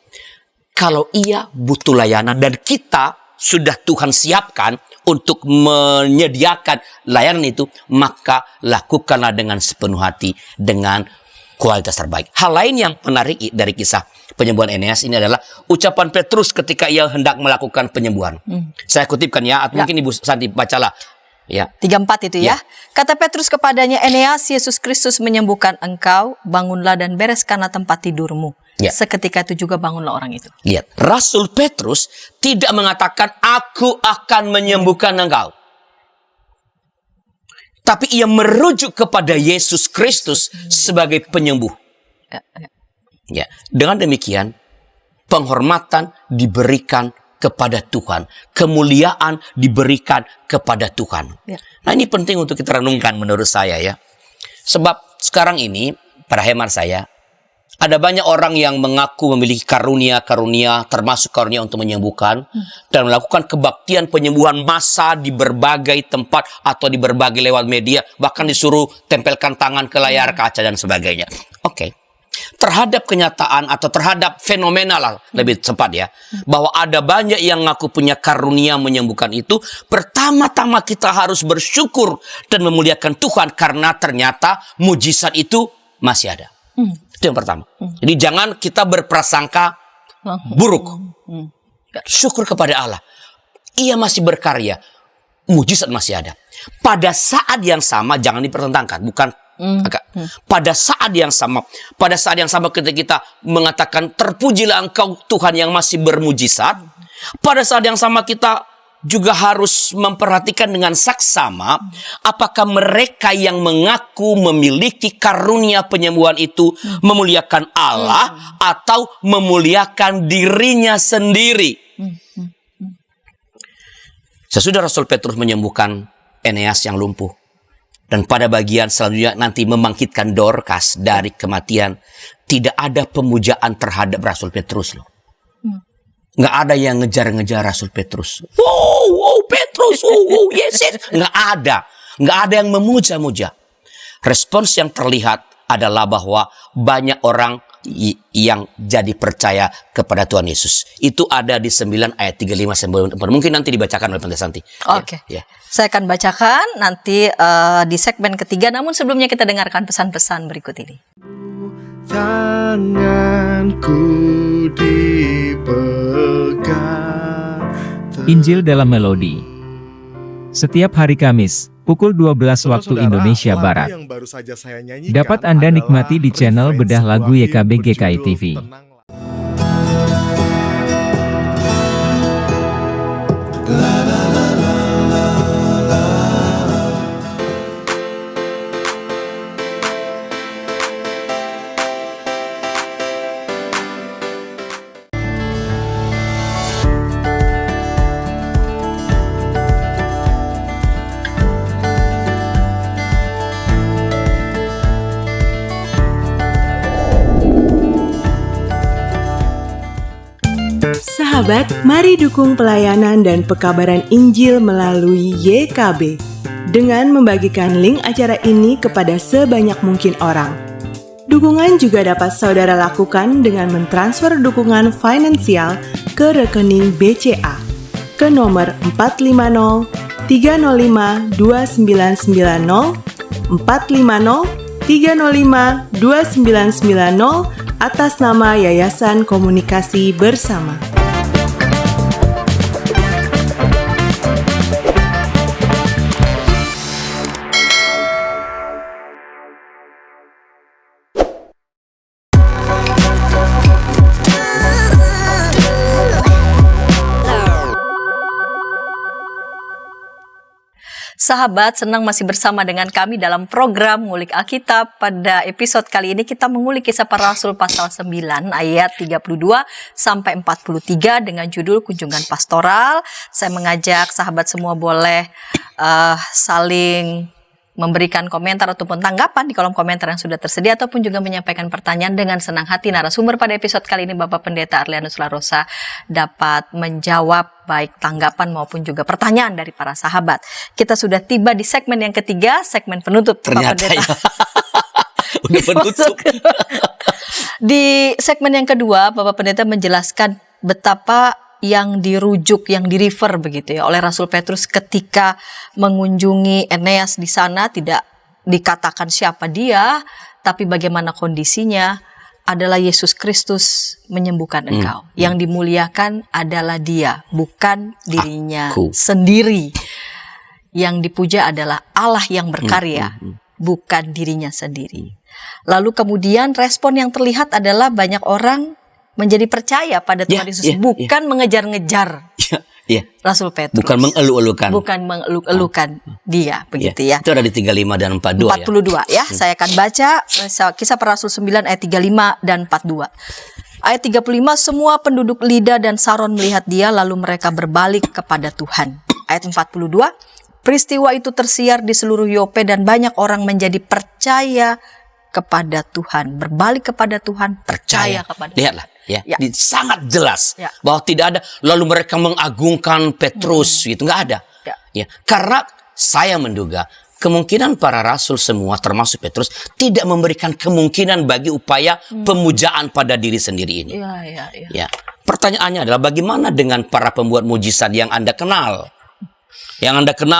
kalau ia butuh layanan dan kita sudah Tuhan siapkan untuk menyediakan layanan itu, maka lakukanlah dengan sepenuh hati, dengan kualitas terbaik. Hal lain yang menarik dari kisah penyembuhan Eneas ini adalah ucapan Petrus ketika ia hendak melakukan penyembuhan. Saya kutipkan ya, atau mungkin Ibu Santi bacalah. Ya. 34 itu ya. Kata Petrus kepadanya, Eneas, Yesus Kristus menyembuhkan engkau, bangunlah dan bereskanlah tempat tidurmu. Ya. Seketika itu juga bangunlah orang itu. Lihat, Rasul Petrus tidak mengatakan aku akan menyembuhkan engkau. Tapi ia merujuk kepada Yesus Kristus sebagai penyembuh. Ya. Dengan demikian, penghormatan diberikan kepada Tuhan, kemuliaan diberikan kepada Tuhan. Ya. Nah, ini penting untuk kita renungkan menurut saya ya. Sebab sekarang ini, pada hemat saya, ada banyak orang yang mengaku memiliki karunia-karunia, termasuk karunia untuk menyembuhkan, dan melakukan kebaktian penyembuhan massa di berbagai tempat atau di berbagai lewat media, bahkan disuruh tempelkan tangan ke layar kaca dan sebagainya. Oke. Terhadap kenyataan atau terhadap fenomena lah lebih cepat ya, bahwa ada banyak yang ngaku punya karunia menyembuhkan itu, pertama-tama kita harus bersyukur dan memuliakan Tuhan karena ternyata mujizat itu masih ada. Itu yang pertama. Jadi jangan kita berprasangka buruk. Syukur kepada Allah, ia masih berkarya, mujizat masih ada. Pada saat yang sama jangan dipertentangkan, bukan pada saat yang sama ketika kita mengatakan terpujilah engkau Tuhan yang masih bermujizat, pada saat yang sama kita juga harus memperhatikan dengan saksama apakah mereka yang mengaku memiliki karunia penyembuhan itu memuliakan Allah atau memuliakan dirinya sendiri. Sesudah Rasul Petrus menyembuhkan Eneas yang lumpuh, dan pada bagian selanjutnya nanti membangkitkan Dorcas dari kematian, tidak ada pemujaan terhadap Rasul Petrus loh. Nggak ada yang ngejar-ngejar Rasul Petrus. Wow, Petrus, wow, yes. Nggak ada yang memuja-muja. Respons yang terlihat adalah bahwa banyak orang yang jadi percaya kepada Tuhan Yesus. Itu ada di 9 ayat 35-44. Mungkin nanti dibacakan oleh Pendeta Santi. Oke. Ya. Saya akan bacakan nanti di segmen ketiga. Namun sebelumnya kita dengarkan pesan-pesan berikut ini. Tanganku dipegang. Injil dalam Melodi. Setiap hari Kamis, pukul 12 waktu Indonesia Barat. Dapat Anda nikmati di channel Bedah Lagu YKB GKI TV. Sahabat, mari dukung pelayanan dan pekabaran Injil melalui YKB dengan membagikan link acara ini kepada sebanyak mungkin orang. Dukungan juga dapat saudara lakukan dengan mentransfer dukungan finansial ke rekening BCA ke nomor 450 305 2990 450 305 2990 atas nama Yayasan Komunikasi Bersama. Sahabat, senang masih bersama dengan kami dalam program Ngulik Alkitab. Pada episode kali ini kita mengulik Kisah Para Rasul pasal 9 ayat 32 sampai 43 dengan judul Kunjungan Pastoral. Saya mengajak sahabat semua boleh saling memberikan komentar ataupun tanggapan di kolom komentar yang sudah tersedia, ataupun juga menyampaikan pertanyaan. Dengan senang hati narasumber pada episode kali ini Bapak Pendeta Arlianus Larosa dapat menjawab baik tanggapan maupun juga pertanyaan dari para sahabat. Kita sudah tiba di segmen yang ketiga, segmen penutup. Ternyata Bapak Pendeta. ya. Udah penutup. Di segmen yang kedua, Bapak Pendeta menjelaskan betapa yang dirujuk, yang di-refer begitu ya oleh Rasul Petrus ketika mengunjungi Eneas di sana. Tidak dikatakan siapa dia, tapi bagaimana kondisinya adalah Yesus Kristus menyembuhkan engkau. Yang dimuliakan adalah Dia, bukan dirinya sendiri. Yang dipuja adalah Allah yang berkarya, bukan dirinya sendiri. Lalu kemudian respon yang terlihat adalah banyak orang menjadi percaya pada Tuhan Yesus, bukan mengejar-ngejar Rasul Petrus. Bukan mengeluh-elukan. Bukan mengeluh-elukan dia, begitu ya. Itu ada di 35 dan 42 ya. Saya akan baca Kisah Para Rasul 9 ayat 35 dan 42. Ayat 35, semua penduduk Lida dan Saron melihat dia, lalu mereka berbalik kepada Tuhan. Ayat 42, peristiwa itu tersiar di seluruh Yope dan banyak orang menjadi percaya kepada Tuhan, berbalik kepada Tuhan, percaya kepada Tuhan. Lihatlah, sangat jelas bahwa tidak ada lalu mereka mengagungkan Petrus, gitu, nggak ada. Karena saya menduga kemungkinan para rasul semua, termasuk Petrus, tidak memberikan kemungkinan bagi upaya pemujaan pada diri sendiri ini. Pertanyaannya adalah bagaimana dengan para pembuat mujizat yang Anda kenal,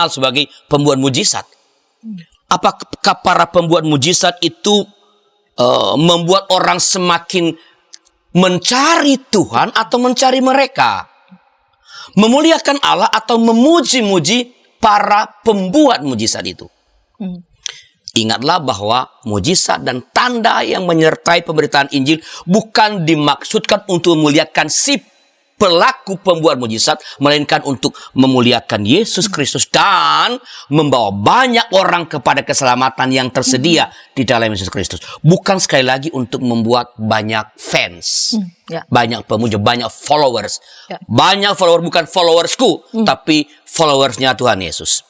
sebagai pembuat mujizat? Apakah para pembuat mujizat itu membuat orang semakin mencari Tuhan atau mencari mereka? Memuliakan Allah atau memuji-muji para pembuat mujizat itu? Ingatlah bahwa mujizat dan tanda yang menyertai pemberitaan Injil bukan dimaksudkan untuk memuliakan si pelaku pembuat mujizat, melainkan untuk memuliakan Yesus Kristus dan membawa banyak orang kepada keselamatan yang tersedia di dalam Yesus Kristus. Bukan sekali lagi untuk membuat banyak fans, banyak pemuja, banyak followers. Banyak follower, bukan followersku, tapi followersnya Tuhan Yesus.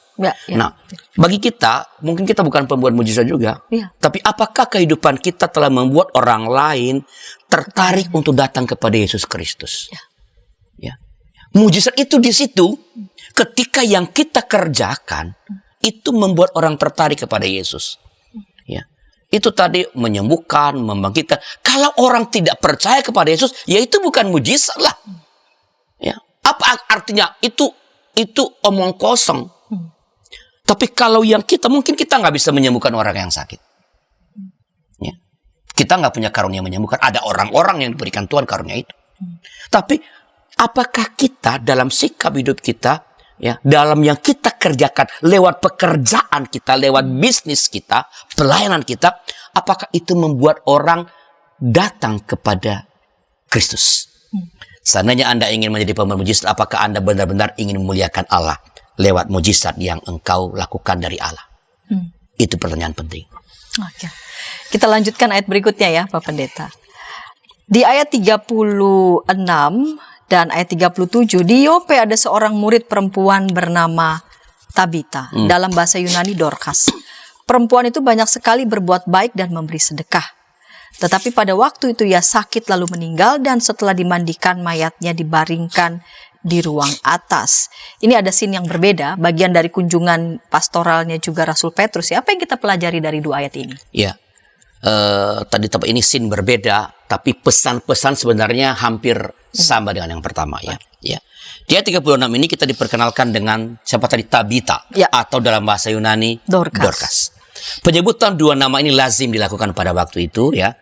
Nah, bagi kita, mungkin kita bukan pembuat mujizat juga, tapi apakah kehidupan kita telah membuat orang lain tertarik untuk datang kepada Yesus Kristus? Mujizat itu di situ, ketika yang kita kerjakan itu membuat orang tertarik kepada Yesus. Itu tadi menyembuhkan, membangkitkan. Kalau orang tidak percaya kepada Yesus, ya itu bukan mujizat lah. Apa artinya? Itu omong kosong. Tapi kalau yang mungkin kita nggak bisa menyembuhkan orang yang sakit. Kita nggak punya karunia menyembuhkan. Ada orang-orang yang diberikan Tuhan karunia itu. Tapi apakah kita dalam sikap hidup kita, dalam yang kita kerjakan, lewat pekerjaan kita, lewat bisnis kita, pelayanan kita, apakah itu membuat orang datang kepada Kristus? Seandainya Anda ingin menjadi pembuat mujizat, apakah Anda benar-benar ingin memuliakan Allah lewat mujizat yang engkau lakukan dari Allah? Itu pertanyaan penting. Oke. Kita lanjutkan ayat berikutnya ya, Pak Pendeta. Di ayat 36 dan ayat 37, di Yope ada seorang murid perempuan bernama Tabita, dalam bahasa Yunani Dorcas. Perempuan itu banyak sekali berbuat baik dan memberi sedekah. Tetapi pada waktu itu ia sakit lalu meninggal, dan setelah dimandikan mayatnya dibaringkan di ruang atas. Ini ada scene yang berbeda, bagian dari kunjungan pastoralnya juga Rasul Petrus. Apa yang kita pelajari dari dua ayat ini? Tadi ini scene berbeda, tapi pesan-pesan sebenarnya hampir sama dengan yang pertama ya. Ya. Di ayat 36 ini kita diperkenalkan dengan siapa tadi? Tabita, Ya. atau dalam bahasa Yunani Dorcas. Penyebutan dua nama ini lazim dilakukan pada waktu itu ya.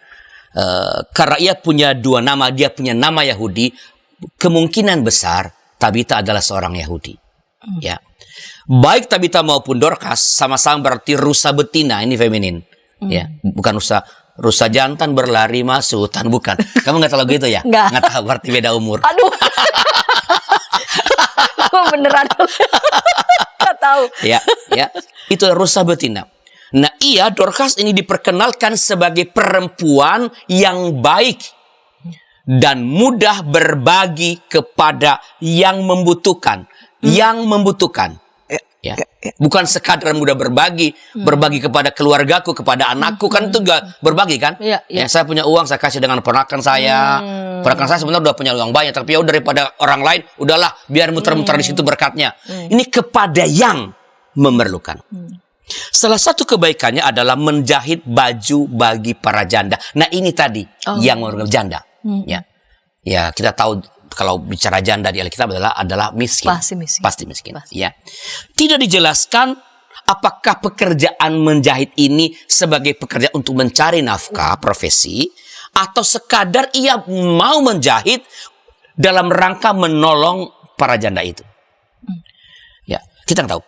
Karena ia punya dua nama, dia punya nama Yahudi, kemungkinan besar Tabita adalah seorang Yahudi. Ya. Baik Tabita maupun Dorcas sama-sama berarti rusa betina, ini feminin. Ya, bukan rusa jantan berlari masuk hutan, bukan. Kamu nggak tahu lagu itu ya? Nggak. Nggak tahu, berarti beda umur. Aduh. Beneran. Nggak tahu. Ya, itu rusa betina. Nah, Dorcas ini diperkenalkan sebagai perempuan yang baik dan mudah berbagi kepada yang membutuhkan. Yang membutuhkan. Ya. Bukan sekadar mudah berbagi kepada keluargaku, kepada anakku, kan itu juga berbagi kan? Iya. Ya, saya punya uang, saya kasih dengan ponakan saya. Ponakan saya sebenarnya udah punya uang banyak, tapi ya daripada orang lain, udahlah biar muter-muter di situ berkatnya. Ini kepada yang memerlukan. Salah satu kebaikannya adalah menjahit baju bagi para janda. Nah, ini tadi yang memerlukan janda. Ya, kita tahu kalau bicara janda di Alkitab adalah miskin. Pasti miskin. Ya. Tidak dijelaskan apakah pekerjaan menjahit ini sebagai pekerjaan untuk mencari nafkah profesi atau sekadar ia mau menjahit dalam rangka menolong para janda itu. Ya, kita tahu.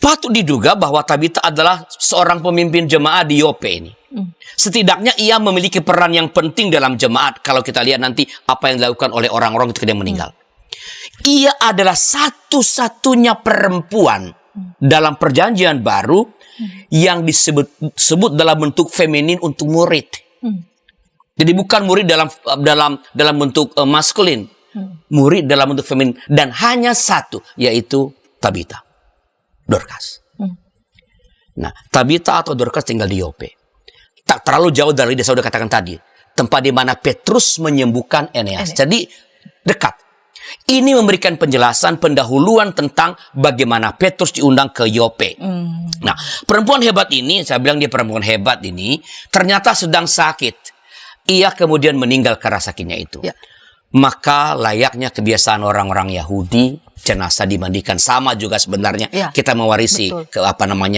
Patut diduga bahwa Tabita adalah seorang pemimpin jemaat di Yope ini. Setidaknya ia memiliki peran yang penting dalam jemaat. Kalau kita lihat nanti apa yang dilakukan oleh orang-orang ketika dia meninggal. Ia adalah satu-satunya perempuan dalam perjanjian baru yang disebut dalam bentuk feminin untuk murid. Jadi bukan murid dalam bentuk maskulin. Murid dalam bentuk feminin. Dan hanya satu, yaitu Tabita. Dorcas. Nah, Tabita atau Dorcas tinggal di Yope. Tak terlalu jauh dari desa, sudah katakan tadi, tempat di mana Petrus menyembuhkan Eneas. Jadi dekat. Ini memberikan penjelasan pendahuluan tentang bagaimana Petrus diundang ke Yope. Nah, perempuan hebat ini, saya bilang dia perempuan hebat ini, ternyata sedang sakit. Ia kemudian meninggal karena sakitnya itu. Ya. Maka layaknya kebiasaan orang-orang Yahudi, jenazah dimandikan. Sama juga sebenarnya kita mewarisi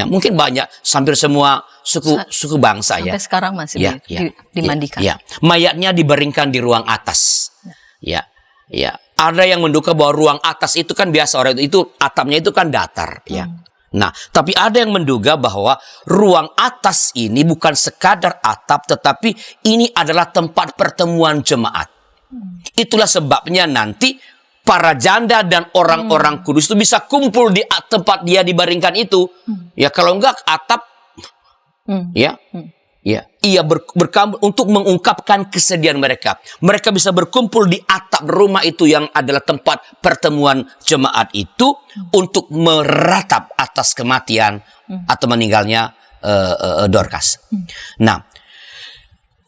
mungkin banyak, hampir semua suku bangsa sampai sekarang masih dimandikan. Mayatnya dibaringkan di ruang atas. Ya. Ada yang menduga bahwa ruang atas itu kan biasa orang itu atapnya itu kan datar. Ya. Nah, tapi ada yang menduga bahwa ruang atas ini bukan sekadar atap, tetapi ini adalah tempat pertemuan jemaat. Itulah sebabnya nanti para janda dan orang-orang kudus itu bisa kumpul di tempat dia dibaringkan itu. Ya, kalau enggak atap, ia berkumpul untuk mengungkapkan kesedihan mereka. Mereka bisa berkumpul di atap rumah itu yang adalah tempat pertemuan jemaat itu untuk meratap atas kematian atau meninggalnya Dorcas. Nah,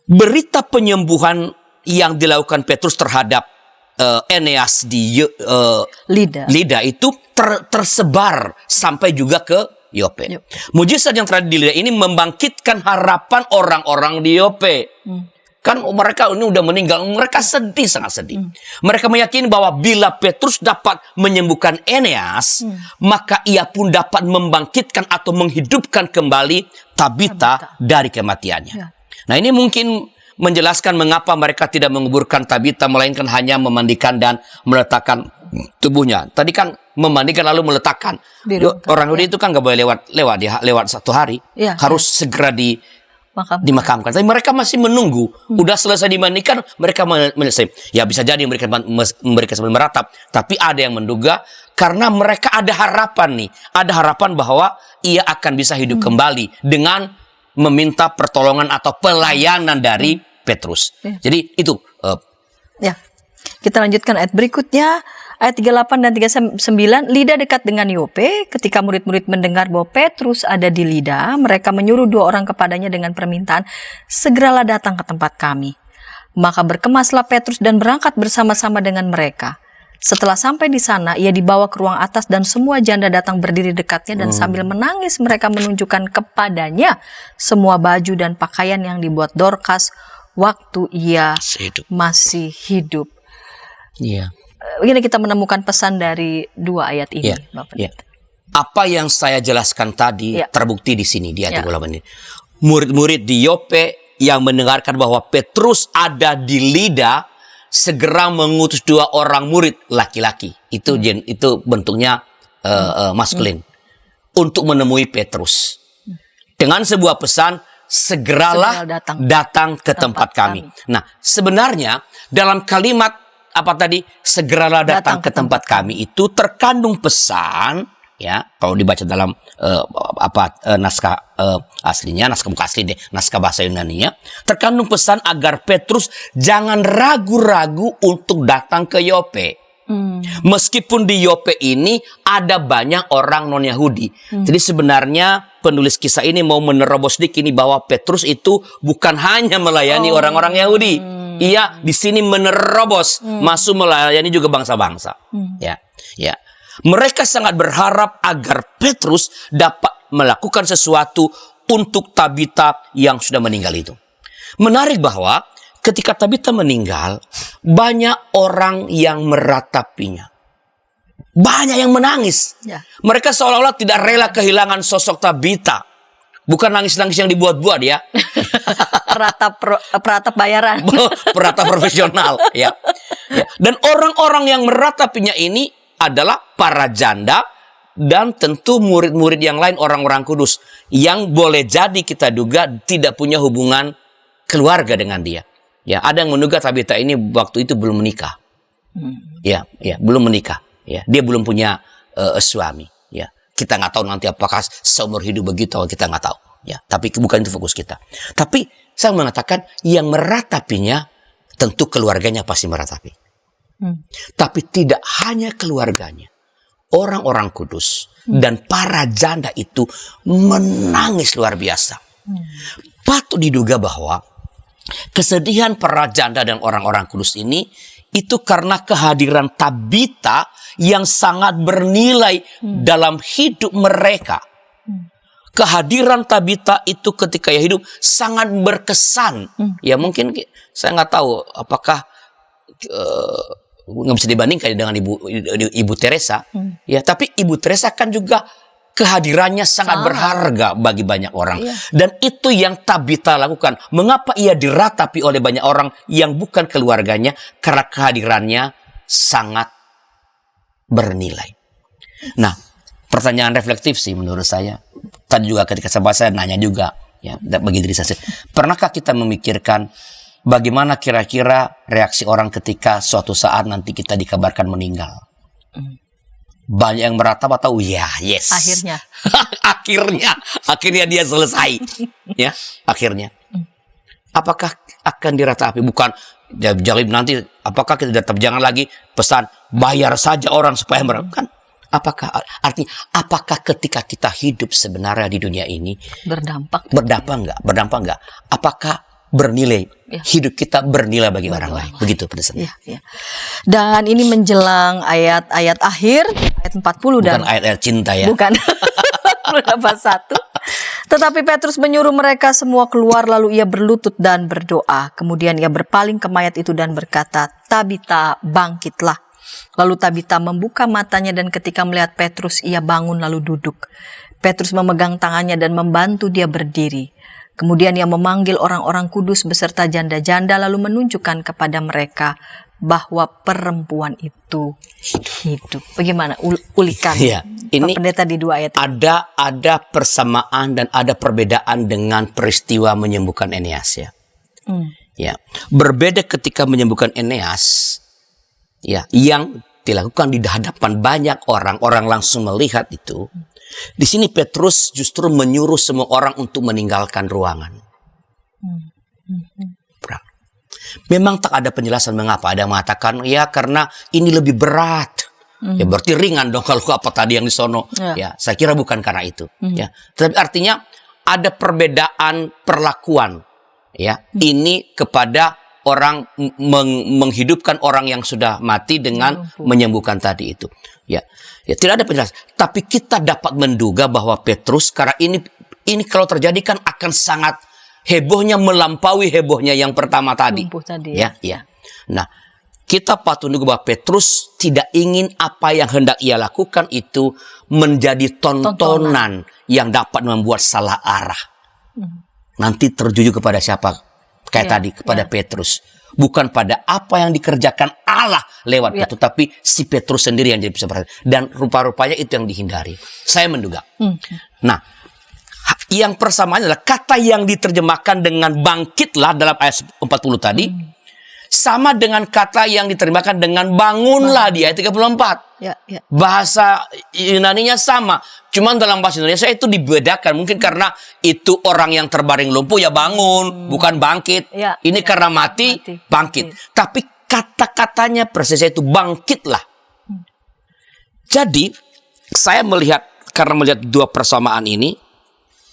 berita penyembuhan yang dilakukan Petrus terhadap Eneas di Lida itu tersebar sampai juga ke Yope. Mujizat yang terjadi di Lida ini membangkitkan harapan orang-orang di Yope. Kan mereka ini udah meninggal, mereka sedih, sangat sedih. Mereka meyakini bahwa bila Petrus dapat menyembuhkan Eneas, maka ia pun dapat membangkitkan atau menghidupkan kembali Tabita dari kematiannya. Nah, ini mungkin menjelaskan mengapa mereka tidak menguburkan Tabita, melainkan hanya memandikan dan meletakkan tubuhnya. Tadi kan memandikan lalu meletakkan. Orang Yahudi itu kan nggak boleh lewat satu hari, harus segera dimakamkan. Tapi mereka masih menunggu. Udah selesai dimandikan, mereka menyelesaikan. Ya, bisa jadi memberikan sebelum meratap. Tapi ada yang menduga karena mereka ada harapan nih, ada harapan bahwa ia akan bisa hidup kembali dengan meminta pertolongan atau pelayanan dari Petrus. Jadi itu. Kita lanjutkan ayat berikutnya. Ayat 38 dan 39. Lida dekat dengan Yope. Ketika murid-murid mendengar bahwa Petrus ada di Lida, mereka menyuruh 2 orang kepadanya dengan permintaan, segeralah datang ke tempat kami. Maka berkemaslah Petrus dan berangkat bersama-sama dengan mereka. Setelah sampai di sana, ia dibawa ke ruang atas dan semua janda datang berdiri dekatnya dan sambil menangis mereka menunjukkan kepadanya semua baju dan pakaian yang dibuat Dorcas waktu ia masih hidup. Iya. Begini kita menemukan pesan dari dua ayat ini, Iya, Bapak iya. Pendeta. Apa yang saya jelaskan tadi Iya. terbukti di sini di ayat Iya. 28 ini. Murid-murid di Yope yang mendengarkan bahwa Petrus ada di Lida segera mengutus 2 orang murid laki-laki. Itu itu bentuknya maskulin untuk menemui Petrus. Dengan sebuah pesan, segeralah Segera datang ke tempat kami. Nah, sebenarnya dalam kalimat apa tadi, segeralah datang ke tempat kami, itu terkandung pesan, ya, kalau dibaca dalam naskah aslinya, naskah bukan asli deh, naskah bahasa Yunani-nya, terkandung pesan agar Petrus jangan ragu-ragu untuk datang ke Yope. Meskipun di Yope ini ada banyak orang non-Yahudi. Jadi sebenarnya penulis kisah ini mau menerobos sedikit ini bahwa Petrus itu bukan hanya melayani orang-orang Yahudi. Ia di sini menerobos masuk melayani juga bangsa-bangsa. Ya, ya. Mereka sangat berharap agar Petrus dapat melakukan sesuatu untuk Tabita yang sudah meninggal itu. Menarik bahwa ketika Tabita meninggal, banyak orang yang meratapinya. Banyak yang menangis. Ya. Mereka seolah-olah tidak rela kehilangan sosok Tabita. Bukan nangis-nangis yang dibuat-buat ya. Peratap bayaran. Peratap profesional. Ya. Ya. Dan orang-orang yang meratapinya ini adalah para janda dan tentu murid-murid yang lain, orang-orang kudus. Yang boleh jadi kita duga tidak punya hubungan keluarga dengan dia. Ya, ada yang menduga Tabita ini waktu itu belum menikah. Ya, ya, belum menikah. Ya, dia belum punya suami. Ya, kita nggak tahu nanti apakah seumur hidup begitu, kita nggak tahu. Ya, tapi bukan itu fokus kita. Tapi saya mengatakan yang meratapinya tentu keluarganya pasti meratapi. Tapi tidak hanya keluarganya, orang-orang kudus dan para janda itu menangis luar biasa. Patut diduga bahwa kesedihan para janda dan orang-orang kudus ini itu karena kehadiran Tabita yang sangat bernilai dalam hidup mereka. Kehadiran Tabita itu ketika ia hidup sangat berkesan. Ya mungkin saya nggak tahu apakah nggak bisa dibandingkan dengan Ibu Teresa. Ya, tapi Ibu Teresa kan juga kehadirannya sangat berharga bagi banyak orang. Dan itu yang Tabita lakukan. Mengapa ia diratapi oleh banyak orang yang bukan keluarganya? Karena kehadirannya sangat bernilai. Nah, pertanyaan reflektif sih menurut saya. Tadi juga ketika saya nanya juga, ya, bagi diri saya. Pernahkah kita memikirkan bagaimana kira-kira reaksi orang ketika suatu saat nanti kita dikabarkan meninggal? Banyak yang meratap atau ya, yes. akhirnya dia selesai. Ya, akhirnya. Apakah akan diratapi? Bukan jadi nanti apakah kita tetap jangan lagi pesan bayar saja orang supaya kan? Apakah artinya apakah ketika kita hidup sebenarnya di dunia ini berdampak enggak? Apakah bernilai? Hidup kita bernilai bagi orang lain. Begitu pesannya. Ya. Dan ini menjelang ayat-ayat akhir, ayat 40 dan bukan ayat-ayat cinta ya. Bukan. 41. Tetapi Petrus menyuruh mereka semua keluar, lalu ia berlutut dan berdoa. Kemudian ia berpaling ke mayat itu dan berkata, "Tabita, bangkitlah." Lalu Tabita membuka matanya dan ketika melihat Petrus ia bangun lalu duduk. Petrus memegang tangannya dan membantu dia berdiri. Kemudian ia memanggil orang-orang kudus beserta janda-janda lalu menunjukkan kepada mereka bahwa perempuan itu hidup. Bagaimana ulikan Ya, ini pendeta di 2 ayat ini? Ada persamaan dan ada perbedaan dengan peristiwa menyembuhkan Eneas ya. Ya, berbeda ketika menyembuhkan Eneas. Ya, yang dilakukan di hadapan banyak orang langsung melihat itu. Di sini Petrus justru menyuruh semua orang untuk meninggalkan ruangan. Memang tak ada penjelasan mengapa. Ada yang mengatakan ya karena ini lebih berat. Ya berarti ringan dong kalau apa tadi yang di sono. Ya, saya kira bukan karena itu. Ya, tetapi artinya ada perbedaan perlakuan. Ya, ini kepada orang menghidupkan orang yang sudah mati dengan menyembuhkan tadi itu. Ya, tidak ada penjelasan. Tapi kita dapat menduga bahwa Petrus karena ini kalau terjadi kan akan sangat hebohnya melampaui hebohnya yang pertama tadi. Lumpuh tadi ya. Nah, kita patut menduga bahwa Petrus tidak ingin apa yang hendak ia lakukan itu menjadi tontonan yang dapat membuat salah arah. Nanti tertuju kepada siapa? Kayak tadi, kepada Petrus. Bukan pada apa yang dikerjakan Allah lewat Petrus, tapi si Petrus sendiri yang jadi pusat perhatian. Dan rupa-rupanya itu yang dihindari. Saya menduga. Nah, yang persamaan adalah kata yang diterjemahkan dengan bangkitlah dalam ayat 40 tadi, sama dengan kata yang diterjemahkan dengan bangunlah di ayat 34. Bahasa Yunaninya sama. Cuman dalam bahasa Indonesia itu dibedakan. Mungkin karena itu orang yang terbaring lumpuh ya bangun, bukan bangkit. Ini karena mati, bangkit. Tapi kata-katanya persis itu bangkitlah. Jadi saya karena melihat dua persamaan ini,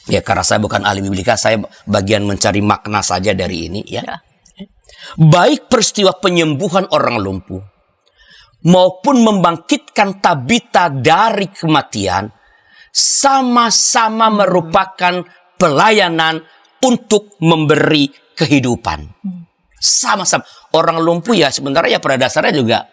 ya karena saya bukan ahli biblika, saya bagian mencari makna saja dari ini ya. Baik peristiwa penyembuhan orang lumpuh maupun membangkitkan Tabita dari kematian sama-sama merupakan pelayanan untuk memberi kehidupan. Sama-sama. Orang lumpuh ya sebenarnya ya pada dasarnya juga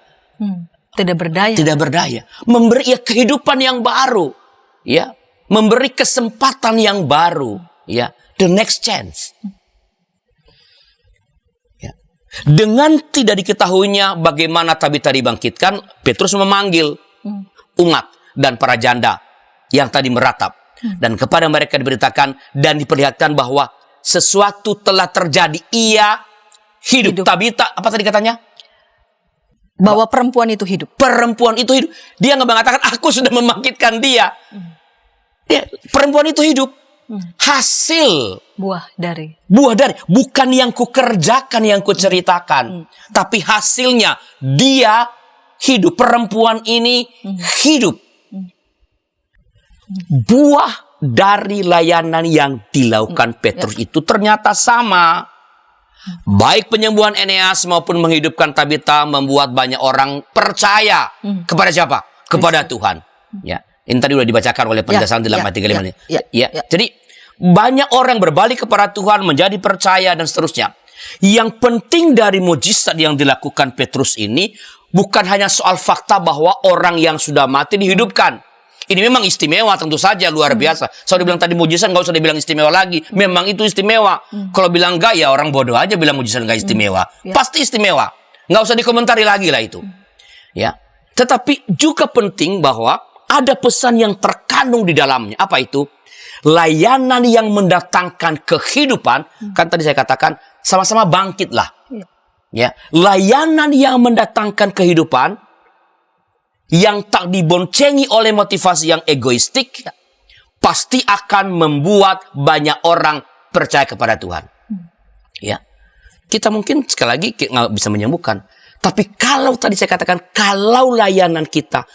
tidak berdaya. Tidak berdaya. Memberi ya kehidupan yang baru, ya, memberi kesempatan yang baru, ya, the next chance. Dengan tidak diketahuinya bagaimana Tabita dibangkitkan, Petrus memanggil umat dan para janda yang tadi meratap. Dan kepada mereka diberitakan dan diperlihatkan bahwa sesuatu telah terjadi. Ia hidup. Tabita, apa tadi katanya? Bahwa perempuan itu hidup. Perempuan itu hidup. Dia nggak mengatakan, aku sudah membangkitkan dia. Perempuan itu hidup. Hasil buah dari bukan yang kukerjakan, yang kuceritakan, tapi hasilnya dia hidup. Perempuan ini hidup. Buah dari layanan yang dilakukan Petrus itu ternyata sama. Baik penyembuhan Eneas maupun menghidupkan Tabita membuat banyak orang percaya kepada siapa? Kepada Tuhan. Ya, ini tadi sudah dibacakan oleh penjelasan dalam ayat 35 ini. Jadi banyak orang berbalik kepada Tuhan, menjadi percaya dan seterusnya. Yang penting dari mujizat yang dilakukan Petrus ini bukan hanya soal fakta bahwa orang yang sudah mati dihidupkan. Ini memang istimewa, tentu saja luar biasa. Saya bilang tadi mujizat, nggak usah dibilang istimewa lagi. Memang itu istimewa. Kalau bilang enggak, ya orang bodoh aja bilang mujizat nggak istimewa. Pasti istimewa. Nggak usah dikomentari lagi lah itu. Ya. Tetapi juga penting bahwa ada pesan yang terkandung di dalamnya. Apa itu? Layanan yang mendatangkan kehidupan, kan tadi saya katakan sama-sama bangkitlah. Ya, layanan yang mendatangkan kehidupan yang tak diboncengi oleh motivasi yang egoistik pasti akan membuat banyak orang percaya kepada Tuhan. Ya, kita mungkin sekali lagi nggak bisa menyembuhkan, tapi kalau tadi saya katakan kalau layanan kita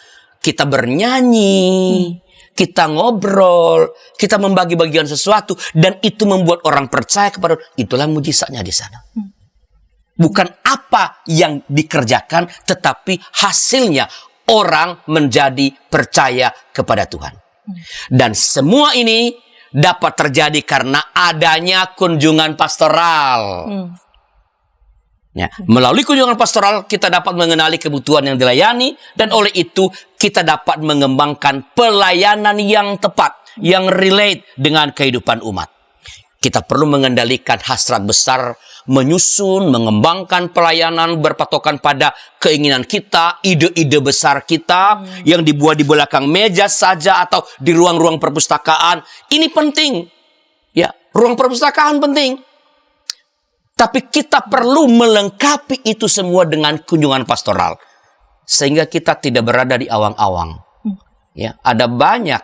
bernyanyi, kita ngobrol, kita membagi-bagikan sesuatu, dan itu membuat orang percaya kepada, itulah mujizatnya di sana. Bukan apa yang dikerjakan, tetapi hasilnya orang menjadi percaya kepada Tuhan. Dan semua ini dapat terjadi karena adanya kunjungan pastoral. Ya, melalui kunjungan pastoral kita dapat mengenali kebutuhan yang dilayani, dan oleh itu kita dapat mengembangkan pelayanan yang tepat, yang relate dengan kehidupan umat. Kita perlu mengendalikan hasrat besar, menyusun, mengembangkan pelayanan berpatokan pada keinginan kita, ide-ide besar kita yang dibuat di belakang meja saja atau di ruang-ruang perpustakaan. Ini penting. Ya, ruang perpustakaan penting. Tapi kita perlu melengkapi itu semua dengan kunjungan pastoral. Sehingga kita tidak berada di awang-awang. Ya, ada banyak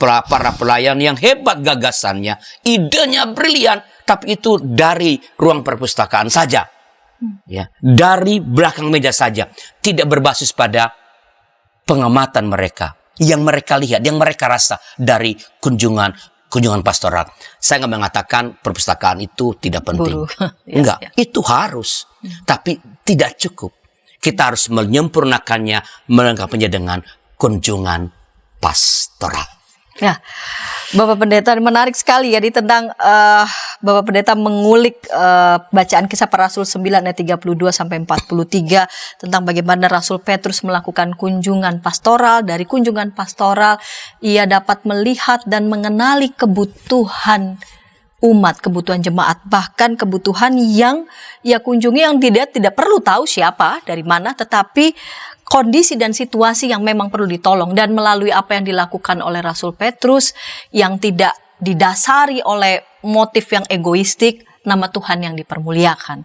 para pelayan yang hebat gagasannya. Idenya brilian. Tapi itu dari ruang perpustakaan saja. Ya, dari belakang meja saja. Tidak berbasis pada pengamatan mereka. Yang mereka lihat, yang mereka rasa dari kunjungan pastoral. Saya nggak mengatakan perpustakaan itu tidak penting. Enggak, itu harus. Tapi tidak cukup. Kita harus menyempurnakannya, melengkapinya dengan kunjungan pastoral. Ya, Bapak Pendeta, menarik sekali ya tentang Bapak Pendeta mengulik bacaan Kisah Para Rasul 9 ayat 32 sampai 43 tentang bagaimana Rasul Petrus melakukan kunjungan pastoral. Dari kunjungan pastoral ia dapat melihat dan mengenali kebutuhan umat, kebutuhan jemaat, bahkan kebutuhan yang ia kunjungi yang tidak perlu tahu siapa, dari mana, tetapi kondisi dan situasi yang memang perlu ditolong. Dan melalui apa yang dilakukan oleh Rasul Petrus yang tidak didasari oleh motif yang egoistik, nama Tuhan yang dipermuliakan.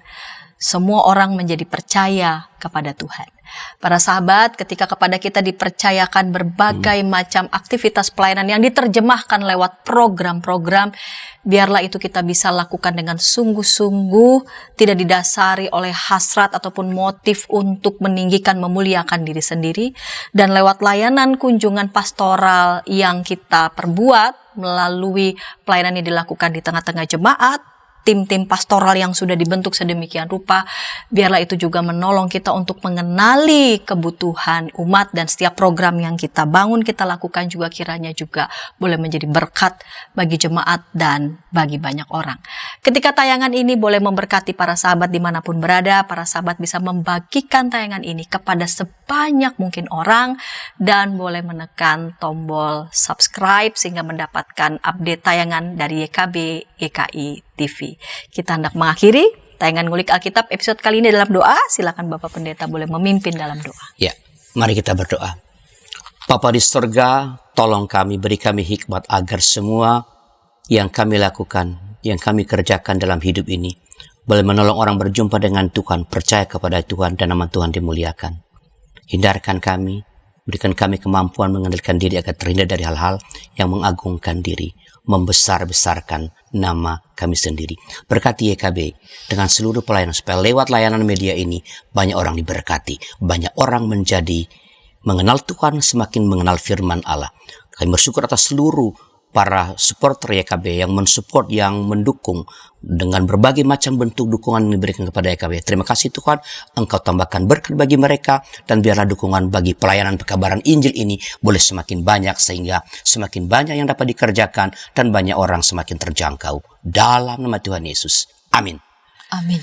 Semua orang menjadi percaya kepada Tuhan. Para sahabat, ketika kepada kita dipercayakan berbagai macam aktivitas pelayanan yang diterjemahkan lewat program-program, biarlah itu kita bisa lakukan dengan sungguh-sungguh, tidak didasari oleh hasrat ataupun motif untuk meninggikan, memuliakan diri sendiri. Dan lewat layanan kunjungan pastoral yang kita perbuat melalui pelayanan yang dilakukan di tengah-tengah jemaat, tim-tim pastoral yang sudah dibentuk sedemikian rupa, biarlah itu juga menolong kita untuk mengenali kebutuhan umat, dan setiap program yang kita bangun, kita lakukan juga kiranya juga boleh menjadi berkat bagi jemaat dan bagi banyak orang. Ketika tayangan ini boleh memberkati para sahabat dimanapun berada, para sahabat bisa membagikan tayangan ini kepada sebanyak mungkin orang dan boleh menekan tombol subscribe sehingga mendapatkan update tayangan dari YKB GKI TV. Kita hendak mengakhiri tayangan Ngulik Alkitab episode kali ini dalam doa. Silakan Bapak Pendeta boleh memimpin dalam doa. Ya, mari kita berdoa. Bapa di surga, tolong kami, beri kami hikmat agar semua yang kami lakukan, yang kami kerjakan dalam hidup ini boleh menolong orang berjumpa dengan Tuhan, percaya kepada Tuhan, dan nama Tuhan dimuliakan. Hindarkan kami, berikan kami kemampuan mengendalikan diri agar terhindar dari hal-hal yang mengagungkan diri, membesar-besarkan nama kami sendiri. Berkati YKB dengan seluruh pelayanan, supaya lewat layanan media ini banyak orang diberkati, banyak orang menjadi mengenal Tuhan, semakin mengenal firman Allah. Kami bersyukur atas seluruh para supporter YKB yang mensupport, yang mendukung dengan berbagai macam bentuk dukungan yang diberikan kepada YKB. Terima kasih Tuhan, Engkau tambahkan berkat bagi mereka, dan biarlah dukungan bagi pelayanan pekabaran Injil ini boleh semakin banyak, sehingga semakin banyak yang dapat dikerjakan dan banyak orang semakin terjangkau. Dalam nama Tuhan Yesus. Amin. Amin.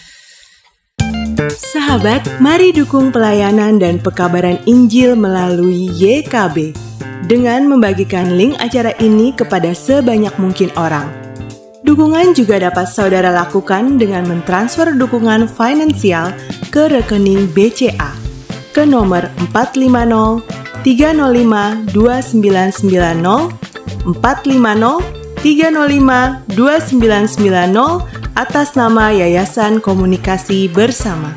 Sahabat, mari dukung pelayanan dan pekabaran Injil melalui YKB dengan membagikan link acara ini kepada sebanyak mungkin orang. Dukungan juga dapat saudara lakukan dengan mentransfer dukungan finansial ke rekening BCA ke nomor 450 305 2990 450 305 2990 atas nama Yayasan Komunikasi Bersama.